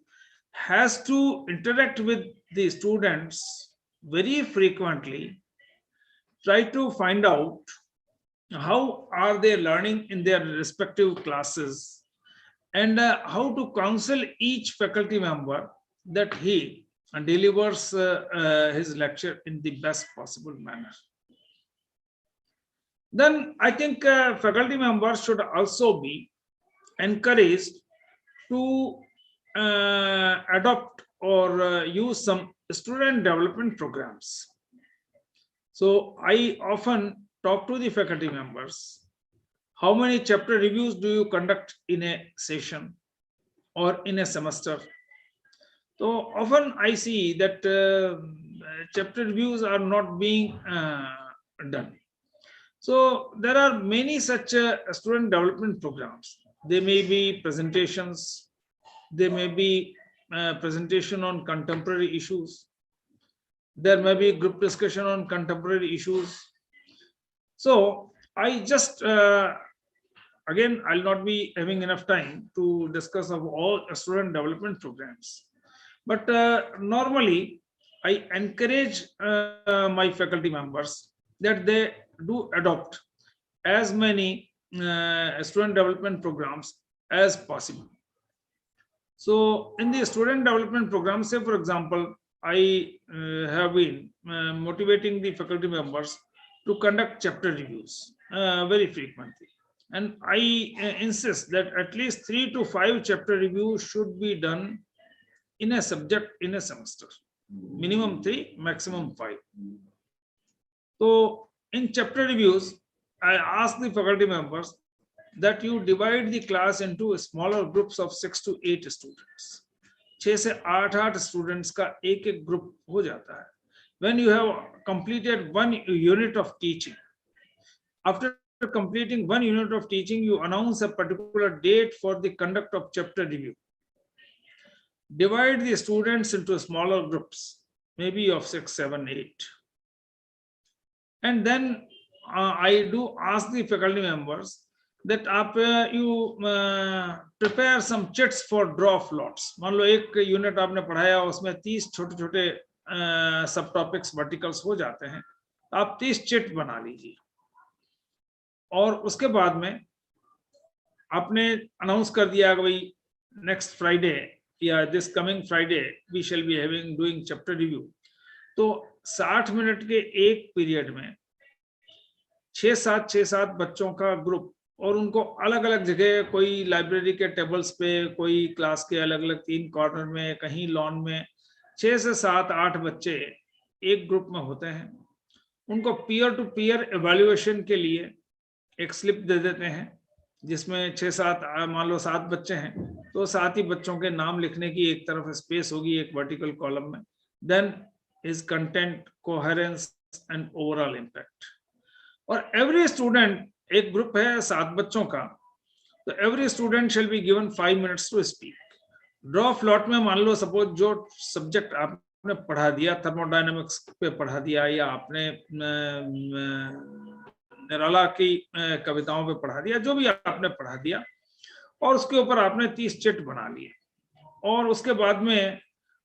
has to interact with the students very frequently, try to find out how are they learning in their respective classes, and how to counsel each faculty member that he delivers his lecture in the best possible manner. Then I think faculty members should also be encouraged to adopt or use some student development programs. So I often talk to the faculty members, how many chapter reviews do you conduct in a session or in a semester? So often I see that chapter reviews are not being done. So there are many such student development programs. There may be presentations, there may be presentation on contemporary issues, there may be group discussion on contemporary issues. So I just, again, I'll not be having enough time to discuss of all student development programs. But normally, I encourage my faculty members that they do adopt as many student development programs as possible. So in the student development program, say for example, I have been motivating the faculty members to conduct chapter reviews very frequently. And I insist that at least 3 to 5 chapter reviews should be done in a subject in a semester. Minimum 3, maximum 5. So in chapter reviews, I ask the faculty members that you divide the class into smaller groups of 6 to 8 students. 6 से 8 students का एक group हो जाता है. When you have completed 1 unit of teaching, after completing 1 unit of teaching, you announce a particular date for the conduct of chapter review. Divide the students into smaller groups, maybe of 6, 7, 8. And then I do ask the faculty members that you prepare some chits for draw of lots. मान लो एक unit आपने पढ़ाया उसमें 30 छोटे-छोटे सब topics verticals हो जाते हैं, आप 30 चिट बना लीजिए और उसके बाद में आपने अनाउंस कर दिया कि भाई नेक्स्ट फ्राइडे या this coming Friday we shall be having doing chapter review. तो 60 मिनट के एक पीरियड में 6-7 बच्चों का ग्रुप और उनको अलग अलग जगह, कोई लाइब्रेरी के टेबल्स पे, कोई क्लास के अलग अलग 3 कॉर्नर में, कहीं लॉन में 6 से 7 8 बच्चे एक ग्रुप में होते हैं। उनको पीयर टू पीयर एवेल्युएशन के लिए एक स्लिप दे देते हैं जिसमें 6-7 मान लो 7 बच्चे हैं तो 7 ही बच्चों के नाम लिखने की एक तरफ स्पेस होगी एक वर्टिकल कॉलम में। Then is content, coherence and overall impact. और एवरी स्टूडेंट, एक ग्रुप है 7 बच्चों का, तो every student shall be given 5 minutes to speak. ड्रॉ फ्लॉट में मान लो सपोज जो सब्जेक्ट आपने पढ़ा दिया, थर्मोडायनेमिक्स पे पढ़ा दिया, या आपने निराला की कविताओं पे पढ़ा दिया, जो भी आपने पढ़ा दिया, और उसके ऊपर आपने 30 चिट बना लिए, और उसके बाद में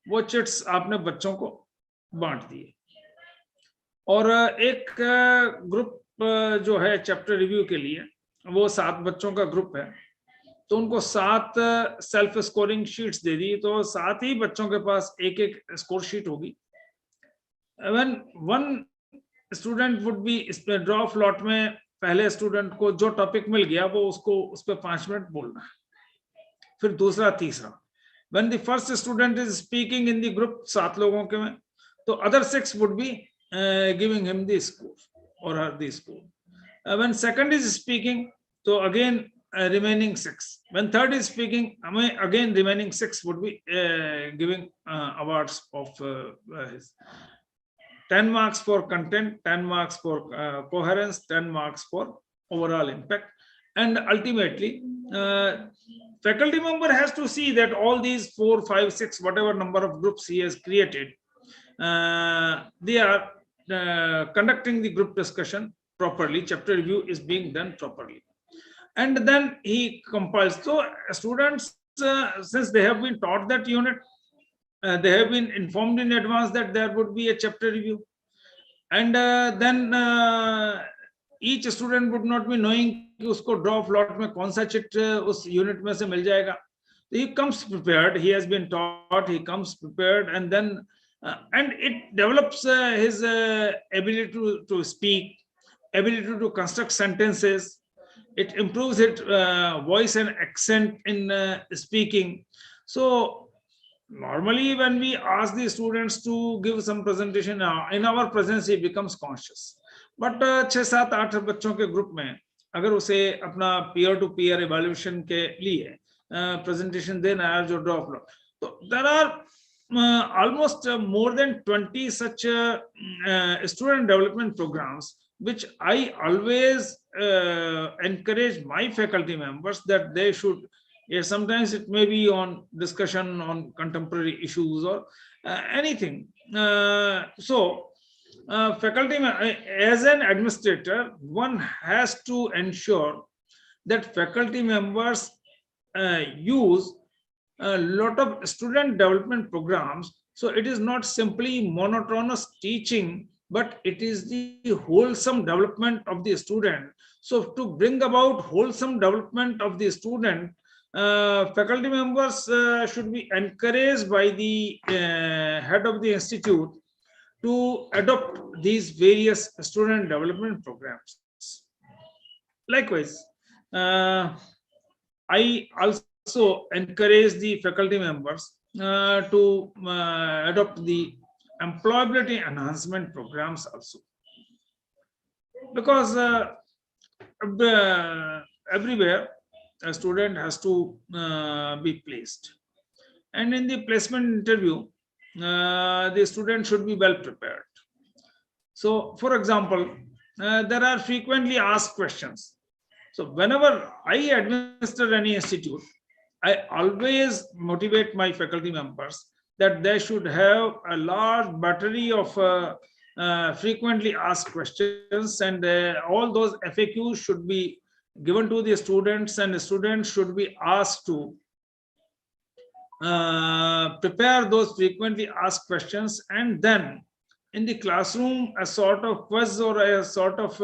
वो चिट्स आपने बच्चों को बांट दिए। और एक ग्रुप जो है चैप्टर रिव्यू के लिए, वो 7 बच्चों का ग्रुप है, तो उनको 7 सेल्फ स्कोरिंग शीट्स दे दी, तो 7 ही बच्चों के पास एक एक स्कोर शीट होगी। When one student would be, इसमें ड्रॉ फ्लॉट में पहले स्टूडेंट को जो टॉपिक मिल गया वो उसको उस पर 5 मिनट बोलना है, फिर दूसरा, तीसरा। When the first student is speaking in the group, 7 लोगों के में, तो other 6 would be giving him the score or her the score. When second is speaking, so again remaining 6. When third is speaking, again remaining 6 would be giving awards of his 10 marks for content, 10 marks for coherence, 10 marks for overall impact. And ultimately, faculty member has to see that all these 4, 5, 6, whatever number of groups he has created, they are conducting the group discussion properly, chapter review is being done properly. And then he compiles. So students, since they have been taught that unit, they have been informed in advance that there would be a chapter review. And then each student would not be knowing कि उसको draw फ्लॉट में कौन सा chit उस unit में से मिल जाएगा. He comes prepared, he has been taught, he comes prepared, and then and it develops his ability to speak, ability to construct sentences. It improves his voice and accent in speaking. So normally when we ask the students to give some presentation in our presence, he becomes conscious. But 6-7-8 बच्चों के group में अगर उसे अपना peer to peer evaluation के लिए presentation देना है जो ड्रॉ फ्लॉट, तो there are almost more than 20 such student development programs which I always encourage my faculty members that they should. Yes, sometimes it may be on discussion on contemporary issues or anything. So faculty, as an administrator, one has to ensure that faculty members use a lot of student development programs. So it is not simply monotonous teaching, but it is the wholesome development of the student. So to bring about wholesome development of the student, faculty members should be encouraged by the head of the institute to adopt these various student development programs. Likewise, I also encourage the faculty members to adopt the employability enhancement programs also, because everywhere a student has to be placed, and in the placement interview the student should be well prepared. So for example, there are frequently asked questions. So whenever I administer any institute, I always motivate my faculty members that they should have a large battery of frequently asked questions, and all those FAQs should be given to the students, and the students should be asked to prepare those frequently asked questions, and then in the classroom a sort of quiz or a sort of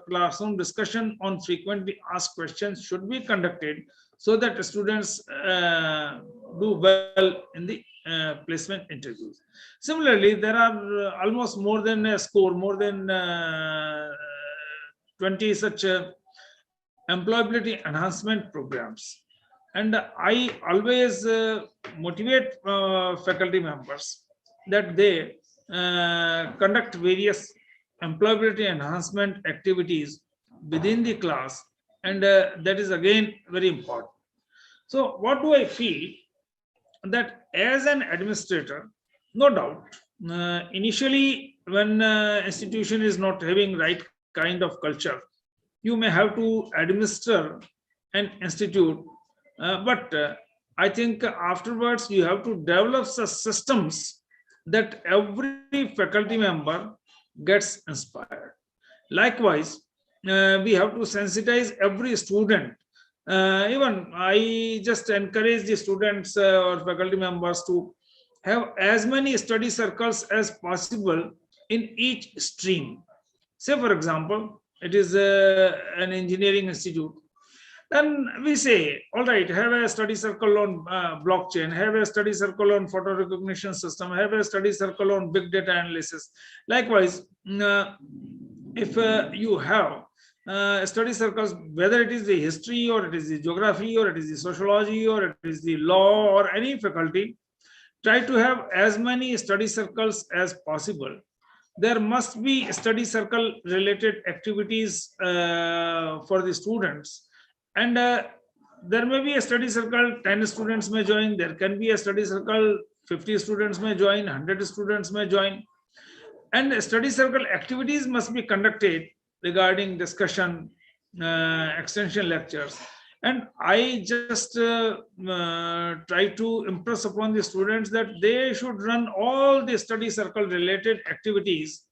classroom discussion on frequently asked questions should be conducted, so that students do well in the placement interviews. Similarly, there are almost more than 20 such employability enhancement programs. And I always motivate faculty members that they conduct various employability enhancement activities within the class, and that is again very important. So what do I feel? That as an administrator, no doubt, initially when institution is not having right kind of culture, you may have to administer an institute, but I think afterwards you have to develop such systems that every faculty member gets inspired. Likewise, we have to sensitize every student. Even I just encourage the students or faculty members to have as many study circles as possible in each stream. Say, for example, it is an engineering institute. Then we say, all right, have a study circle on blockchain, have a study circle on photo recognition system, have a study circle on big data analysis. Likewise, if you have study circles, whether it is the history or it is the geography or it is the sociology or it is the law or any faculty, try to have as many study circles as possible. There must be study circle related activities for the students, and there may be a study circle 10 students may join, there can be a study circle 50 students may join, 100 students may join, and study circle activities must be conducted regarding discussion, extension lectures. And I just try to impress upon the students that they should run all the study circle related activities,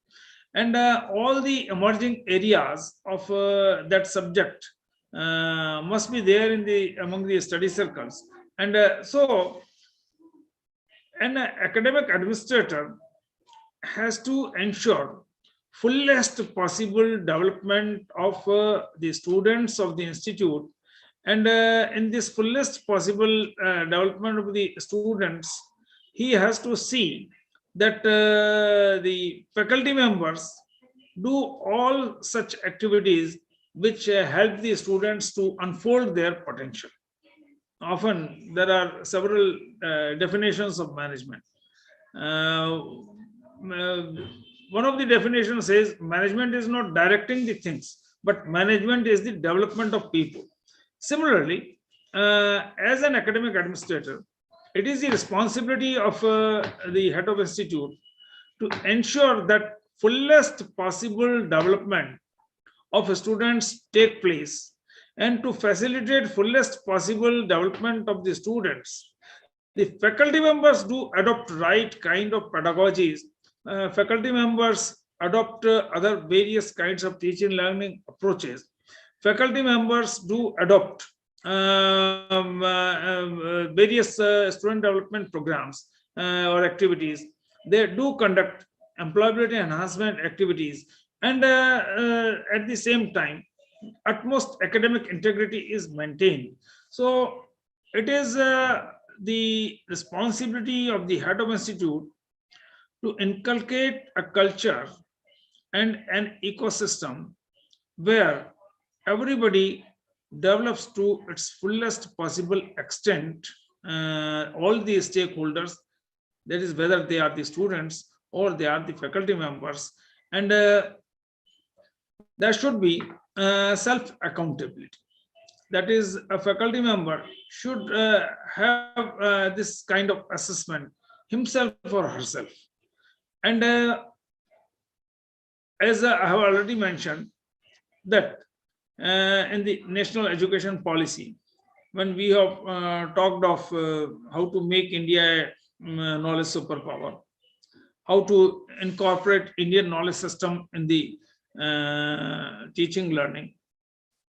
and all the emerging areas of that subject must be there in the among the study circles. And so an academic administrator has to ensure fullest possible development of the students of the institute. And in this fullest possible development of the students, he has to see that the faculty members do all such activities which help the students to unfold their potential. Often there are several definitions of management. One of the definitions says management is not directing the things, but management is the development of people. Similarly, as an academic administrator, it is the responsibility of the head of institute to ensure that fullest possible development of students take place, and to facilitate fullest possible development of the students, the faculty members do adopt right kind of pedagogies. Faculty members adopt other various kinds of teaching learning approaches. Faculty members do adopt various student development programs or activities. They do conduct employability enhancement activities, and at the same time, utmost academic integrity is maintained. So it is the responsibility of the head of institute to inculcate a culture and an ecosystem where everybody develops to its fullest possible extent, all the stakeholders, that is whether they are the students or they are the faculty members, and there should be self-accountability. That is, a faculty member should have this kind of assessment himself or herself. And as I have already mentioned, that in the national education policy, when we have talked of how to make India a knowledge superpower, how to incorporate Indian knowledge system in the teaching learning,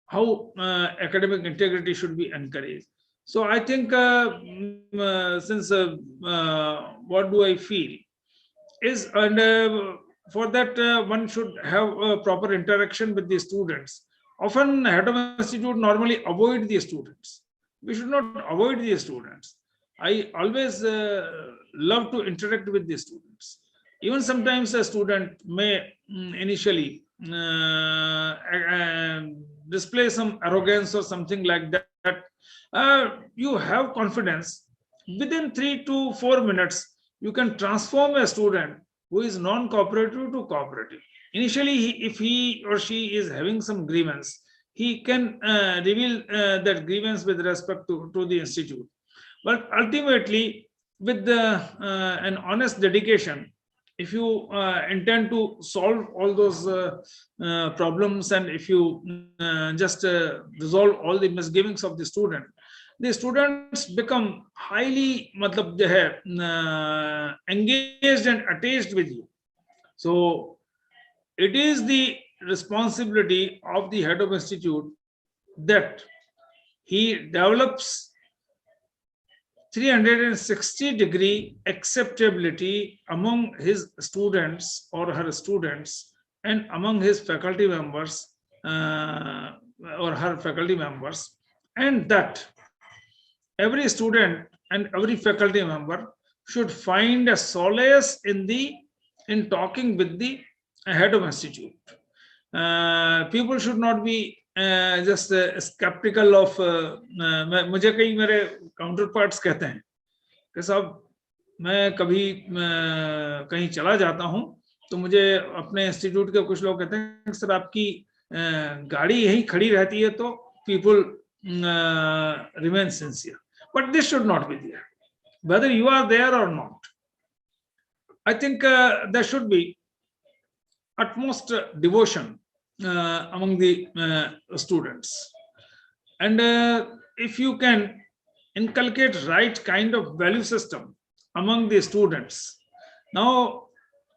how academic integrity should be encouraged. So I think since what do I feel is, and for that one should have a proper interaction with the students. Often head of institute normally avoid the students. We should not avoid the students. I always love to interact with the students. Even sometimes a student may initially display some arrogance or something like that, you have confidence. Within 3 to 4 minutes, you can transform a student who is non-cooperative to cooperative. Initially, if he or she is having some grievance, he can reveal that grievance with respect to the institute. But ultimately, with an honest dedication, if you intend to solve all those problems, and if you just resolve all the misgivings of the students become highly engaged and attached with you. So it is the responsibility of the head of institute that he develops 360-degree acceptability among his students or her students and among his faculty members or her faculty members, and that every student and every faculty member should find a solace in talking with the head of institute. People should not be just skeptical of मुझे कई मेरे counter parts कहते हैं कि साहब मैं कभी कहीं चला जाता हूं तो मुझे अपने इंस्टीट्यूट के कुछ लोग कहते हैं सर आपकी गाड़ी यहीं खड़ी रहती है तो people remain sincere, but this should not be there whether you are there or not. I think there should be utmost devotion among the students, and if you can inculcate right kind of value system among the students now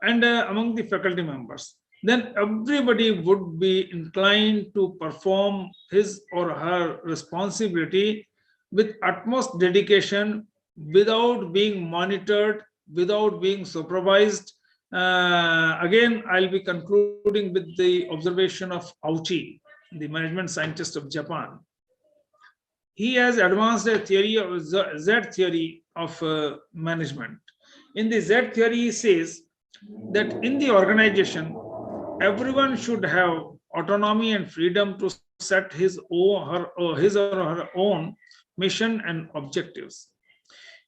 and among the faculty members, then everybody would be inclined to perform his or her responsibility with utmost dedication, without being monitored, without being supervised. Again, I'll be concluding with the observation of Atal, the management scientist of Japan. He has advanced a theory of Z theory of management. In the Z theory, he says that in the organization, everyone should have autonomy and freedom to set his or her own mission and objectives.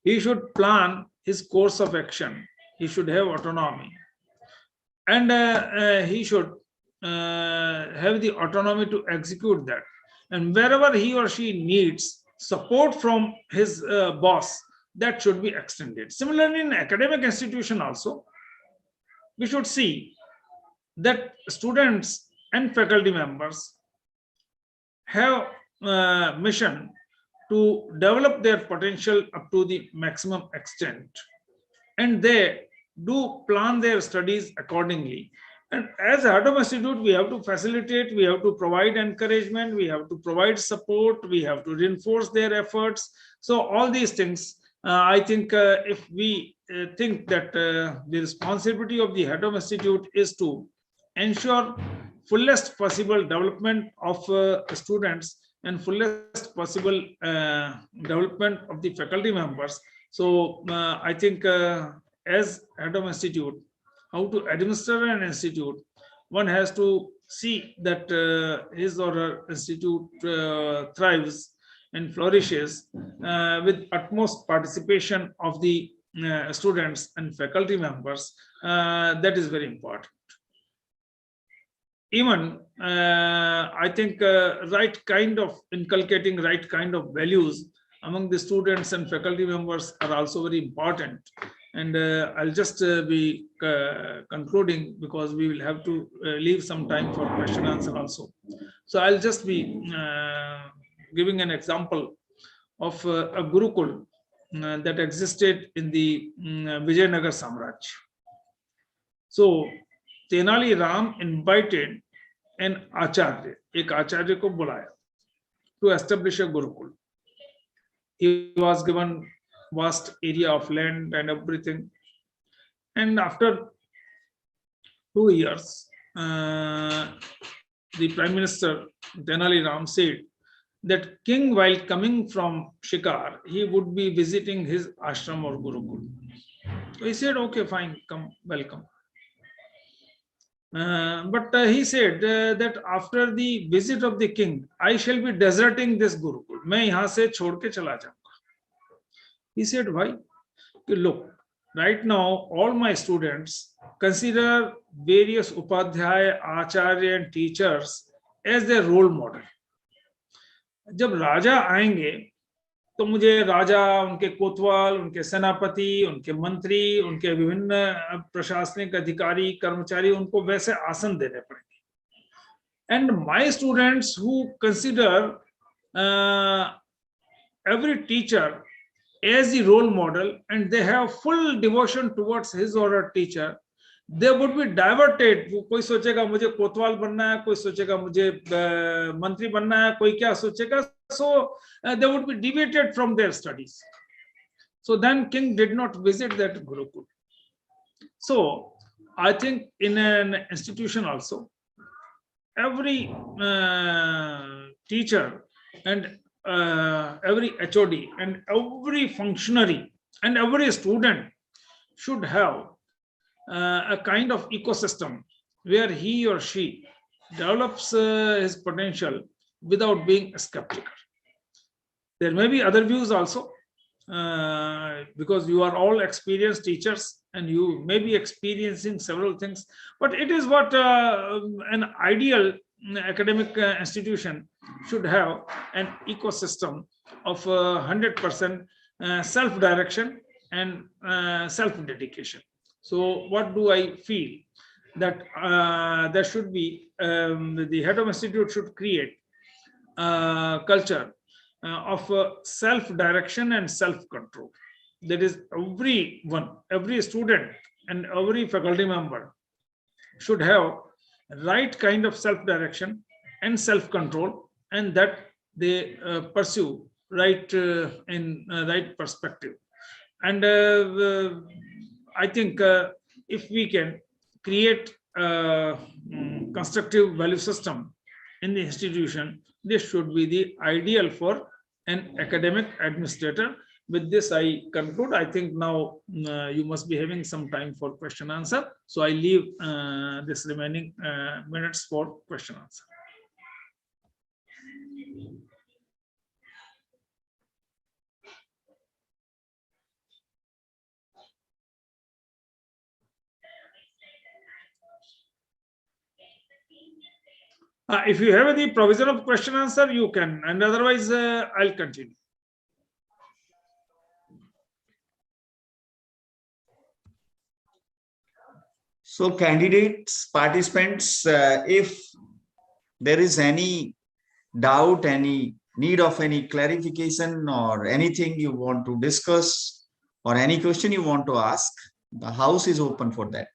He should plan his course of action. He should have autonomy, and he should have the autonomy to execute that. And wherever he or she needs support from his boss, that should be extended. Similarly, in academic institution also, we should see that students and faculty members have mission to develop their potential up to the maximum extent, and they do plan their studies accordingly. And as a head of institute, we have to facilitate, we have to provide encouragement, we have to provide support, we have to reinforce their efforts. So all these things, I think if we think that the responsibility of the head of institute is to ensure fullest possible development of students and fullest possible development of the faculty members. So I think as head of institute, how to administer an institute, one has to see that his or her institute thrives and flourishes with utmost participation of the students and faculty members. That is very important. Even I think right kind of inculcating right kind of values among the students and faculty members are also very important. And I'll just be concluding, because we will have to leave some time for question answer also. So I'll just be giving an example of a Gurukul that existed in the Vijayanagar Samraj. So Tenali Ram invited an Acharya, ek Acharya ko bulaya, to establish a Gurukul. He was given vast area of land and everything. And after 2 years, the Prime Minister Tenali Ram said that king, while coming from Shikar, he would be visiting his ashram or Gurukul. So he said, okay, fine, come, welcome. But he said that after the visit of the king, I shall be deserting this Gurukul. मैं यहाँ से छोड़ के चला जाऊँगा. He said, why? Look, right now all my students consider various upadhyaya, acharya and teachers as their role model. जब राजा आएंगे तो मुझे राजा, उनके कोतवाल, उनके सेनापति, उनके मंत्री, उनके विभिन्न प्रशासनिक अधिकारी, कर्मचारी, उनको वैसे आसन देने पड़ेंगे. And my students who consider every teacher as the role model and they have full devotion towards his or her teacher, they would be diverted. कोई सोचेगा मुझे कोतवाल बनना है, कोई सोचेगा मुझे मंत्री बनना है, कोई क्या सोचेगा. So they would be deviated from their studies. So then king did not visit that Gurukul. So I think in an institution also, every teacher and every HOD and every functionary and every student should have a kind of ecosystem where he or she develops his potential without being skeptical. There may be other views also, because you are all experienced teachers and you may be experiencing several things, but it is what an ideal academic institution should have, an ecosystem of 100% self-direction and self-dedication. So what do I feel? That there should be, the head of institute should create culture of self-direction and self-control. That is, everyone, every student and every faculty member should have right kind of self-direction and self-control, and that they pursue right in right perspective. And I think if we can create a constructive value system in the institution, this should be the ideal for an academic administrator. With this, I conclude. I think now you must be having some time for question answer. So I leave this remaining minutes for question answer. If you have any provision of question answer, you can, and otherwise I'll continue. So candidates, participants, if there is any doubt, any need of any clarification or anything you want to discuss or any question you want to ask, the house is open for that.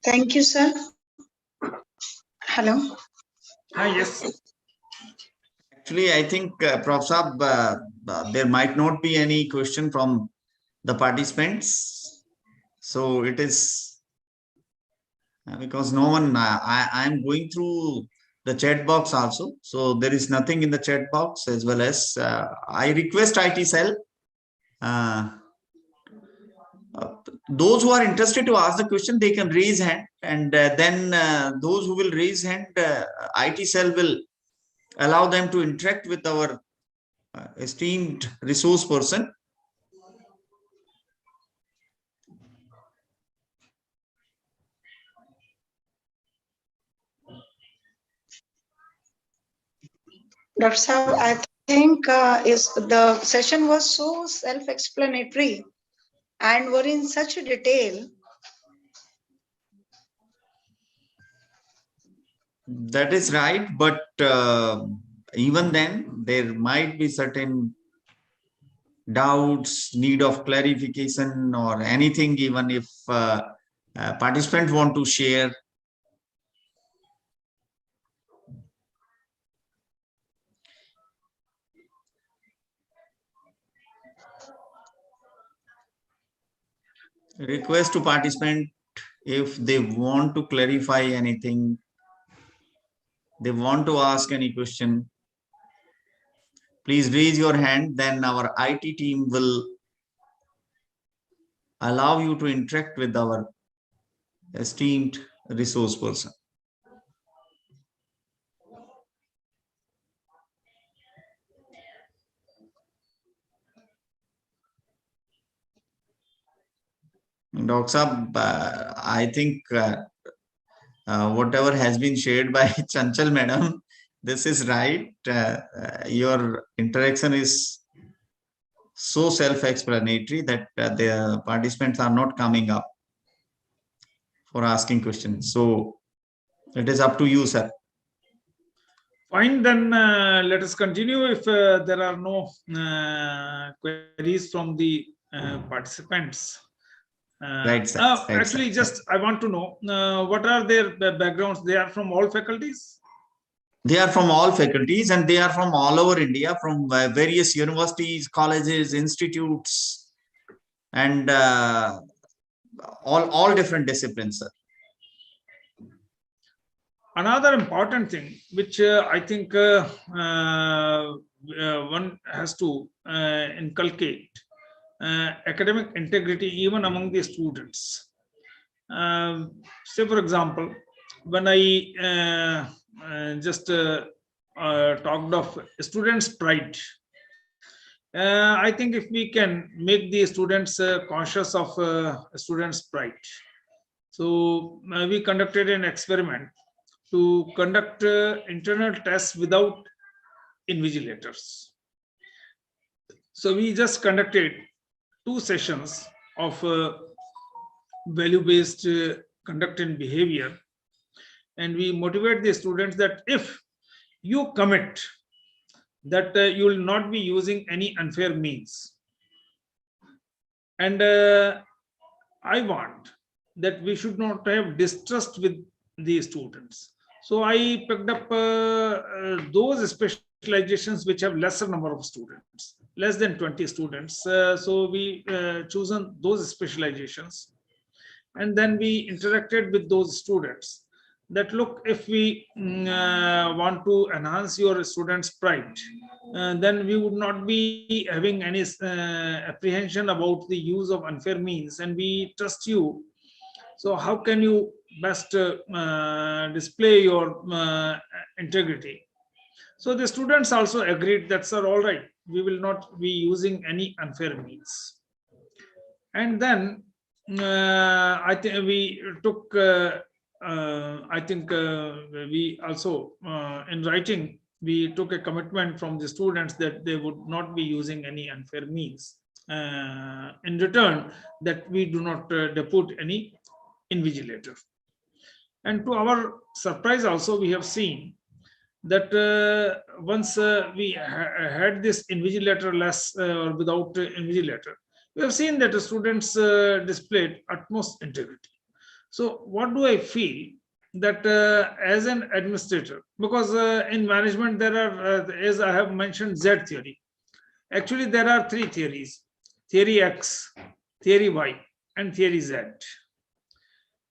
Thank you, sir. Hello. Yes. Actually, I think, Prof. Saab, there might not be any question from the participants. So it is because no one, I am going through the chat box also. So there is nothing in the chat box, as well as I request IT cell. Those who are interested to ask the question, they can raise hand, and then those who will raise hand, IT cell will allow them to interact with our esteemed resource person. Dr. Saab, I think the session was so self-explanatory and were in such a detail. That is right, but even then there might be certain doubts, need of clarification or anything, even if participants want to share. Request to participant, if they want to clarify anything, they want to ask any question, please raise your hand. Then our IT team will allow you to interact with our esteemed resource person. Dr. Saab, I think whatever has been shared by Chanchal Madam, this is right. Your interaction is so self-explanatory that the participants are not coming up for asking questions. So it is up to you, sir. Fine, then let us continue. If there are no queries from the participants. Right, sir. Actually, just I want to know what are their backgrounds? They are from all faculties? They are from all faculties and they are from all over India, from various universities, colleges, institutes, and all different disciplines, sir. Another important thing, which I think one has to inculcate, academic integrity even among the students. Say, for example, when I just talked of students' pride, I think if we can make the students conscious of students' pride. So we conducted an experiment to conduct internal tests without invigilators. So we just conducted 2 sessions of value-based conduct and behavior, and we motivate the students that if you commit that you will not be using any unfair means, and I want that we should not have distrust with the students. So I picked up those specializations which have lesser number of students, less than 20 students. So we chosen those specializations, and then we interacted with those students that look, if we want to enhance your students' pride, then we would not be having any apprehension about the use of unfair means, and we trust you. So how can you best display your integrity? So the students also agreed that, sir, all right, we will not be using any unfair means. And then I think we took, I think we also in writing, we took a commitment from the students that they would not be using any unfair means. In return, that we do not depute any invigilator. And to our surprise also, we have seen that once we had this invigilator less or without invigilator, we have seen that the students displayed utmost integrity. So what do I feel? That as an administrator, because in management there are, as I have mentioned, Z theory. Actually, there are 3 theories: theory X, theory Y, and theory Z.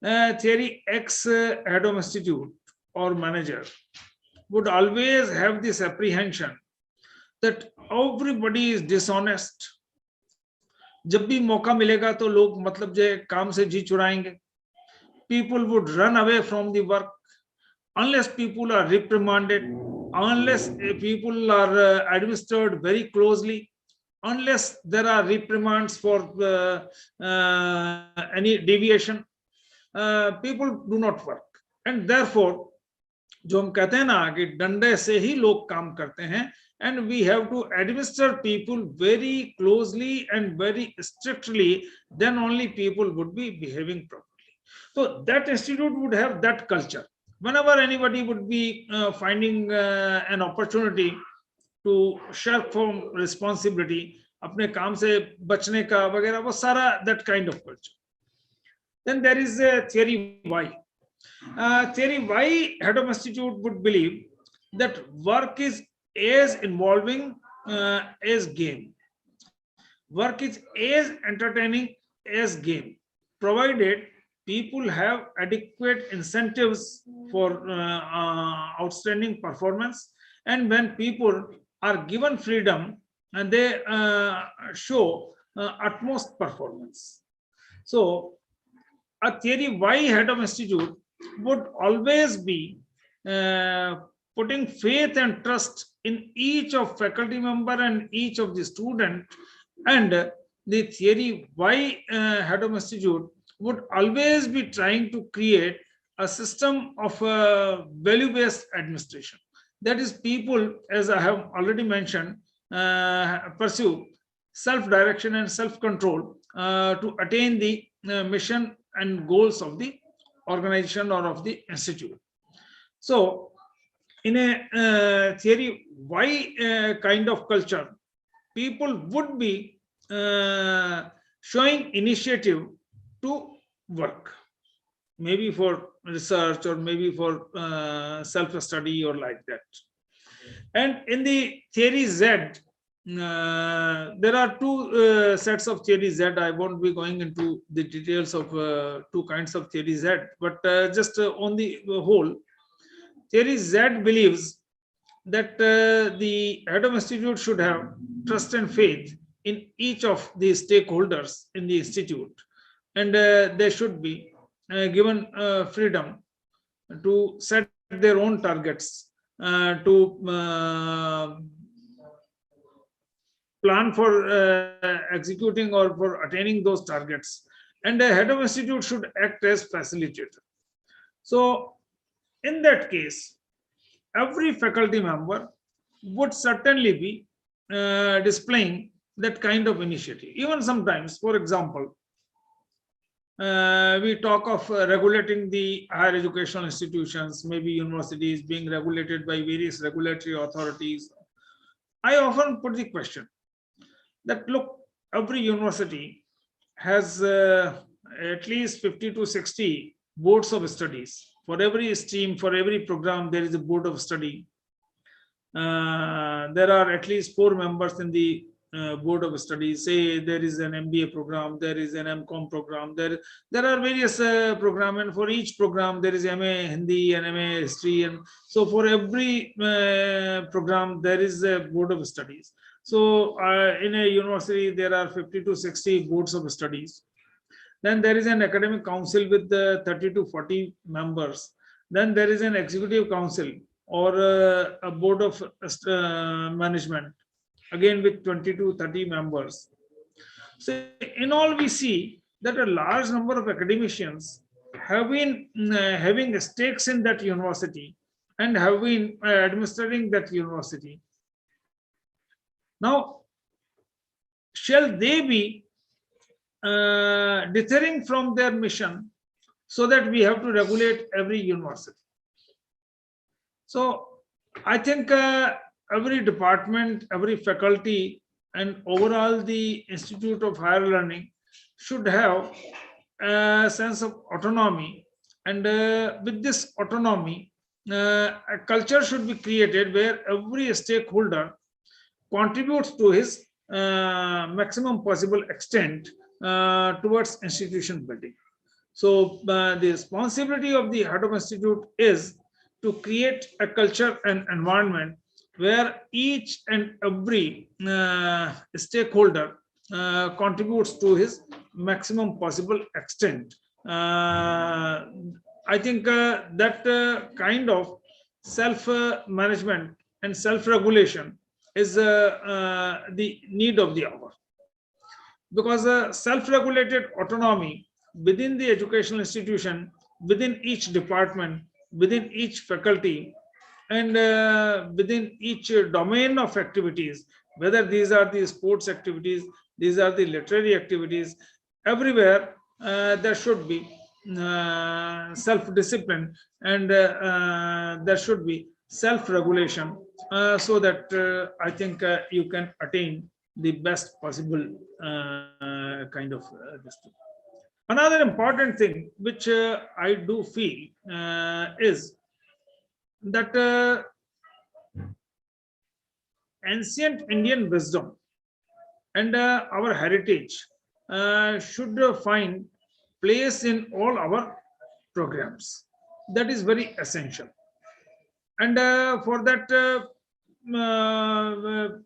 Theory X, head of institute or manager, would always have this apprehension that everybody is dishonest. जब भी मौका मिलेगा तो लोग मतलब जो काम से जी चुराएंगे. People would run away from the work unless people are reprimanded, unless people are administered very closely, unless there are reprimands for any deviation. People do not work, and therefore जो हम कहते हैं ना कि डंडे से ही लोग काम करते हैं, and we have to administer people very closely and very strictly, then only people would be behaving properly. So that institute would have that culture. Whenever anybody would be finding an opportunity to shirk from responsibility, अपने काम से बचने का वगैरह, वो सारा that kind of culture. Then there is a theory Y. Theory Y, head of institute would believe that work is as involving as game. Work is as entertaining as game, provided people have adequate incentives for outstanding performance, and when people are given freedom and they show utmost performance. So a theory why head of institute would always be putting faith and trust in each of faculty member and each of the student, and the theory why head of institute would always be trying to create a system of value-based administration. That is, people, as I have already mentioned, pursue self-direction and self-control to attain the mission and goals of the organization or of the institute. So in a theory why kind of culture, people would be showing initiative to work, maybe for research or maybe for self-study or like that. And in the theory Z, there are two sets of theory Z. I won't be going into the details of two kinds of theory Z, but just on the whole, theory Z believes that the head of institute should have trust and faith in each of the stakeholders in the institute, and they should be given freedom to set their own targets, to plan for executing or for attaining those targets, and the head of institute should act as facilitator. So in that case, every faculty member would certainly be displaying that kind of initiative. Even sometimes, for example, we talk of regulating the higher educational institutions, maybe universities being regulated by various regulatory authorities. I often put the question that, look, every university has at least 50 to 60 boards of studies. For every stream, for every program, there is a board of study. There are at least 4 members in the board of studies. Say there is an MBA program, there is an MCom program, there are various programs, and for each program there is MA Hindi and MA History, and so for every program there is a board of studies. So in a university there are 50 to 60 boards of studies. Then there is an academic council with 30 to 40 members. Then there is an executive council or a board of management, again with 20 to 30 members. So in all, we see that a large number of academicians have been having stakes in that university and have been administering that university. Now, shall they be deterring from their mission so that we have to regulate every university? So I think every department, every faculty, and overall the Institute of Higher Learning should have a sense of autonomy, and with this autonomy, a culture should be created where every stakeholder contributes to his maximum possible extent towards institution building. So the responsibility of the head of institute is to create a culture and environment where each and every stakeholder contributes to his maximum possible extent. I think that kind of self-management and self-regulation is the need of the hour, because self-regulated autonomy within the educational institution, within each department, within each faculty, and within each domain of activities, whether these are the sports activities, these are the literary activities, everywhere there should be self-discipline, and there should be self-regulation, so that I think you can attain the best possible kind of this thing. Another important thing which I do feel is that ancient Indian wisdom and our heritage should find place in all our programs. That is very essential. And for that,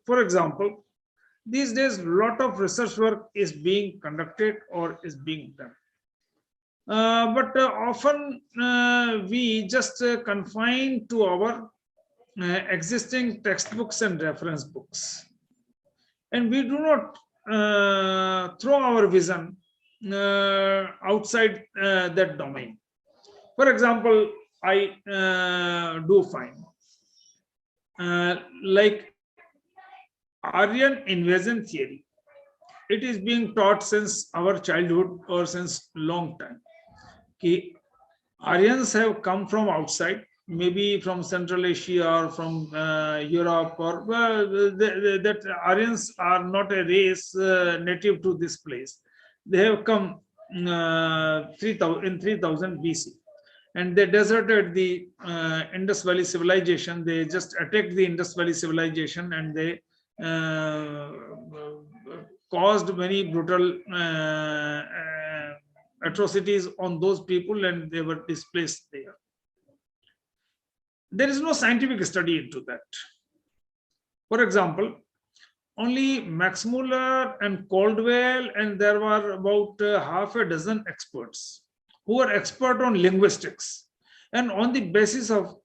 for example, these days, a lot of research work is being conducted or is being done. But often we just confine to our existing textbooks and reference books. And we do not throw our vision outside that domain. For example, I do find like Aryan invasion theory. It is being taught since our childhood or since long time. Aryans have come from outside, maybe from Central Asia or from Europe, or that Aryans are not a race native to this place. They have come in 3000 BC, and they deserted the Indus Valley civilization. They just attacked the Indus Valley civilization, and they caused many brutal atrocities on those people, and they were displaced there. There is no scientific study into that. For example, only Max Muller and Caldwell, and there were about half a dozen experts who were expert on linguistics, and on the basis of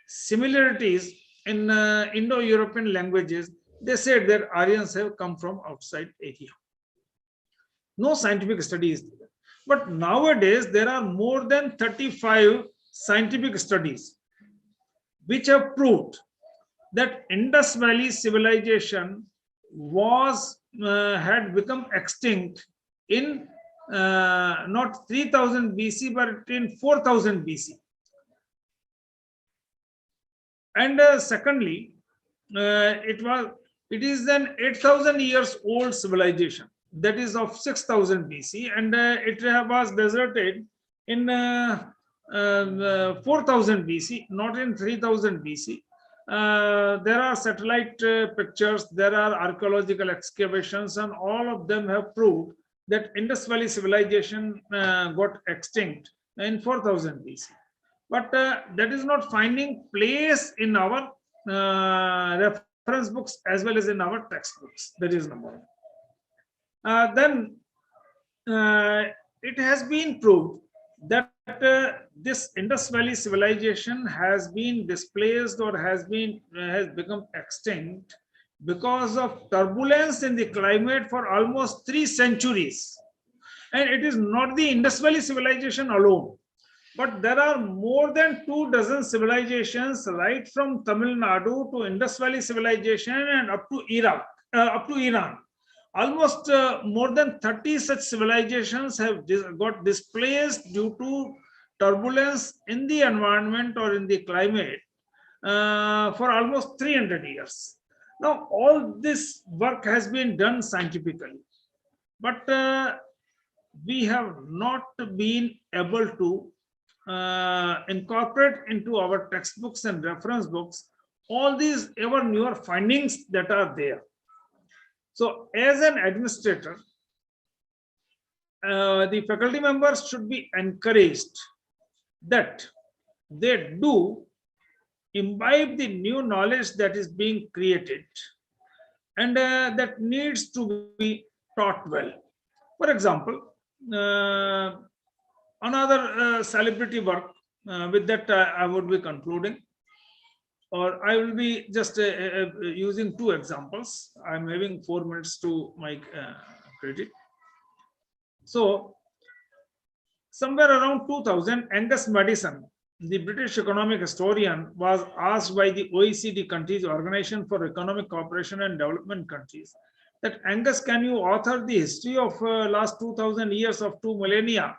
similarities in Indo-European languages, they said that Aryans have come from outside area. No scientific study is there. But nowadays, there are more than 35 scientific studies which have proved that Indus Valley civilization had become extinct in not 3000 BC, but in 4000 BC. And secondly, it is an 8000 years old civilization, that is of 6000 BC, and it was deserted in 4000 BC, not in 3000 BC. There are satellite pictures, there are archaeological excavations, and all of them have proved that Indus Valley civilization got extinct in 4000 BC. But that is not finding place in our reference books as well as in our textbooks. That is number one. Then it has been proved that this Indus Valley civilization has been displaced or has become extinct because of turbulence in the climate for almost 3 centuries. And it is not the Indus Valley civilization alone, but there are more than 24 civilizations, right from Tamil Nadu to Indus Valley civilization and up to Iraq, up to Iran. Almost more than 30 such civilizations have got displaced due to turbulence in the environment or in the climate for almost 300 years. Now, all this work has been done scientifically, but we have not been able to incorporate into our textbooks and reference books all these ever newer findings that are there. So, as an administrator, the faculty members should be encouraged that they do imbibe the new knowledge that is being created, and that needs to be taught well. For example, another celebrity work, with that I would be concluding, or I will be just using 2 examples. I'm having 4 minutes to my credit. So, somewhere around 2000, Angus Maddison, the British economic historian, was asked by the OECD countries, Organization for Economic Cooperation and Development countries, that Angus, can you author the history of last 2000 years of 2 millennia?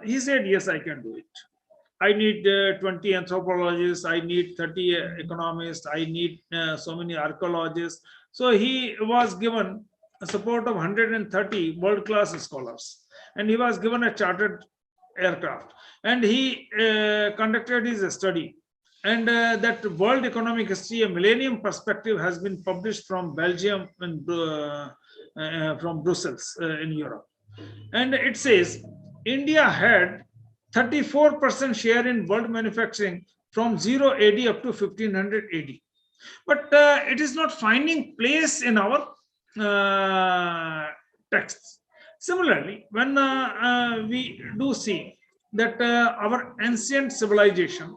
He said, yes, I can do it. I need 20 anthropologists, I need 30 economists, I need so many archaeologists. So he was given a support of 130 world-class scholars, and he was given a chartered aircraft, and he conducted his study. And that World Economic History, a Millennium Perspective, has been published from Belgium and from Brussels in Europe. And it says India had 34% share in world manufacturing from 0 AD up to 1500 AD. But it is not finding place in our texts. Similarly, when we do see that our ancient civilization,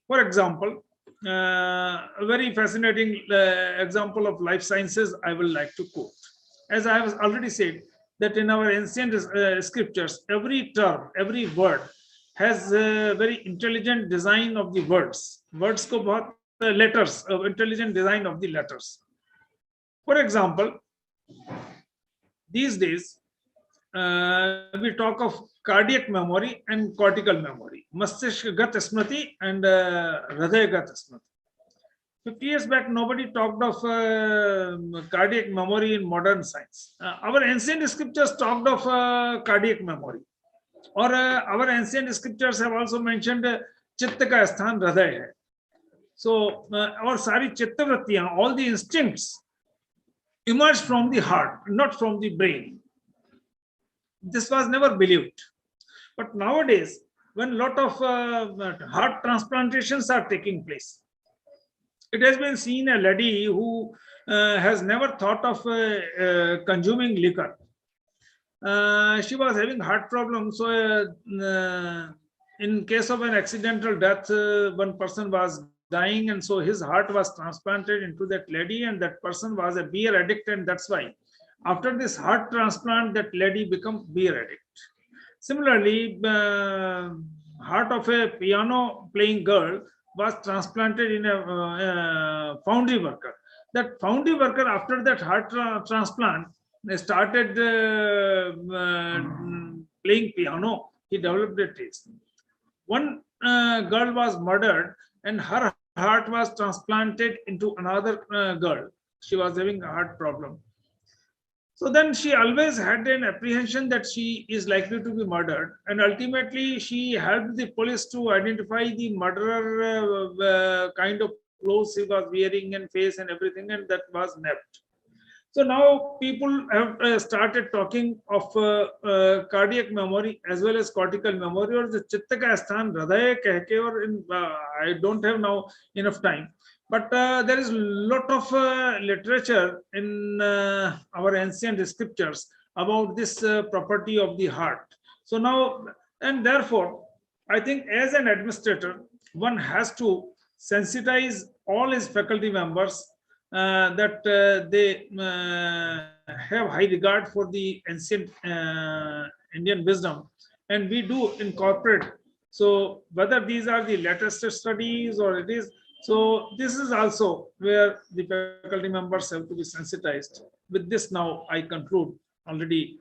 for example, a very fascinating example of life sciences I will like to quote. As I have already said, that in our ancient scriptures, every term, every word has a very intelligent design of the words. Words ko bahut letters, intelligent design of the letters. For example, these days, we talk of cardiac memory and cortical memory, Mastishkagat Smriti and Hridayagat Smriti. 50 years back, nobody talked of cardiac memory in modern science. Our ancient scriptures talked of cardiac memory. Or our ancient scriptures have also mentioned Chitta ka sthan Hriday hai. So, our sari chitta vrittiyan, all the instincts emerge from the heart, not from the brain. This was never believed. But nowadays, when a lot of heart transplantations are taking place, it has been seen a lady who has never thought of consuming liquor. She was having heart problems. So, in case of an accidental death, one person was dying, and so his heart was transplanted into that lady, and that person was a beer addict, and that's why after this heart transplant, that lady became beer addict. Similarly, heart of a piano playing girl was transplanted in a foundry worker. That foundry worker, after that heart transplant, started playing piano. He developed a taste. One girl was murdered, and her heart was transplanted into another girl. She was having a heart problem. So then she always had an apprehension that she is likely to be murdered, and ultimately she helped the police to identify the murderer kind of clothes he was wearing and face and everything, and that was nabbed. So now people have started talking of cardiac memory as well as cortical memory, or the chitta ka sthan hriday keh ke, or in I don't have now enough time. But there is a lot of literature in our ancient scriptures about this property of the heart. So now, and therefore, I think as an administrator, one has to sensitize all his faculty members that they have high regard for the ancient Indian wisdom, and we do incorporate. So whether these are the latest studies or it is, so this is also where the faculty members have to be sensitized. With this, now I conclude. Already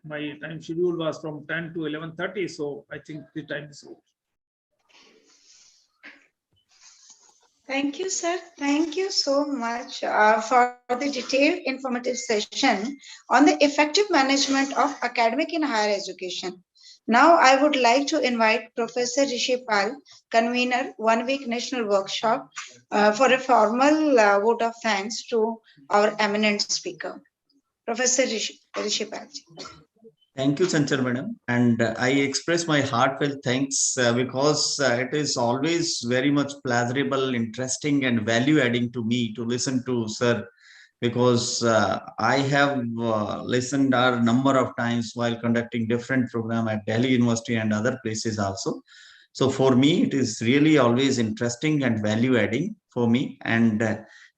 my time schedule was from 10 to 11:30, so I think the time is over. Thank you, sir. Thank you so much for the detailed informative session on the effective management of academic in higher education. Now, I would like to invite Professor Rishi Pal, convener, 1 week national workshop, for a formal vote of thanks to our eminent speaker. Professor Rishi Pal. Thank you, Chanchal Madam. And I express my heartfelt thanks because it is always very much pleasurable, interesting, and value adding to me to listen to Sir, because I have listened a number of times while conducting different program at Delhi University and other places also. So for me, it is really always interesting and value adding for me. And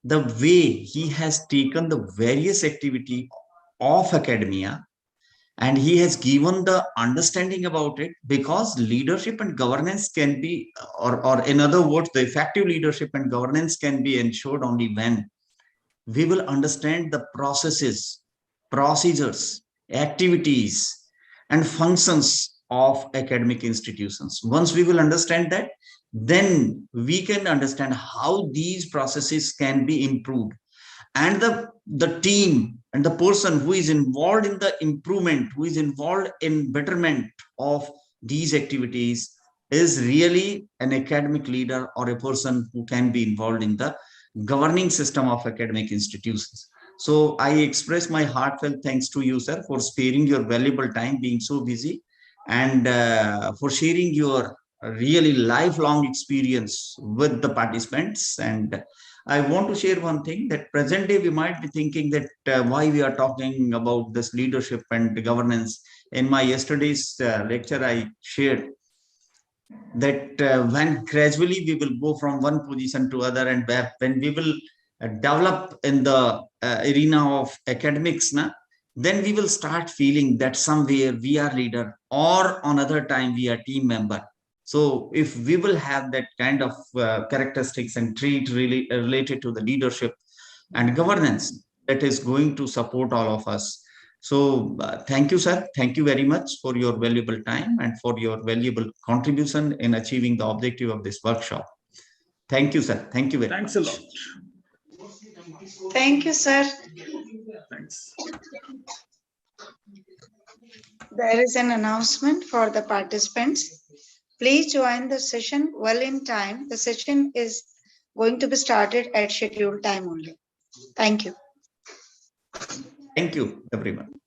the way he has taken the various activity of academia, and he has given the understanding about it, because leadership and governance can be, or in other words, the effective leadership and governance can be ensured only when we will understand the processes, procedures, activities, and functions of academic institutions. Once we will understand that, then we can understand how these processes can be improved. And the team and the person who is involved in the improvement, who is involved in betterment of these activities, is really an academic leader or a person who can be involved in the governing system of academic institutions. So I express my heartfelt thanks to you, sir, for sparing your valuable time, being so busy, and for sharing your really lifelong experience with the participants. And I want to share one thing, that present day we might be thinking that why we are talking about this leadership and governance. In my yesterday's lecture, I shared that when gradually we will go from one position to other, and when we will develop in the arena of academics, then we will start feeling that somewhere we are leader, or another time we are team member. So if we will have that kind of characteristics and trait really related to the leadership and governance, that is going to support all of us. So thank you, sir. Thank you very much for your valuable time and for your valuable contribution in achieving the objective of this workshop. Thank you, sir. Thank you very much. Thanks a lot. Thank you, sir. Thanks. There is an announcement for the participants. Please join the session well in time. The session is going to be started at scheduled time only. Thank you. Thank you, everyone.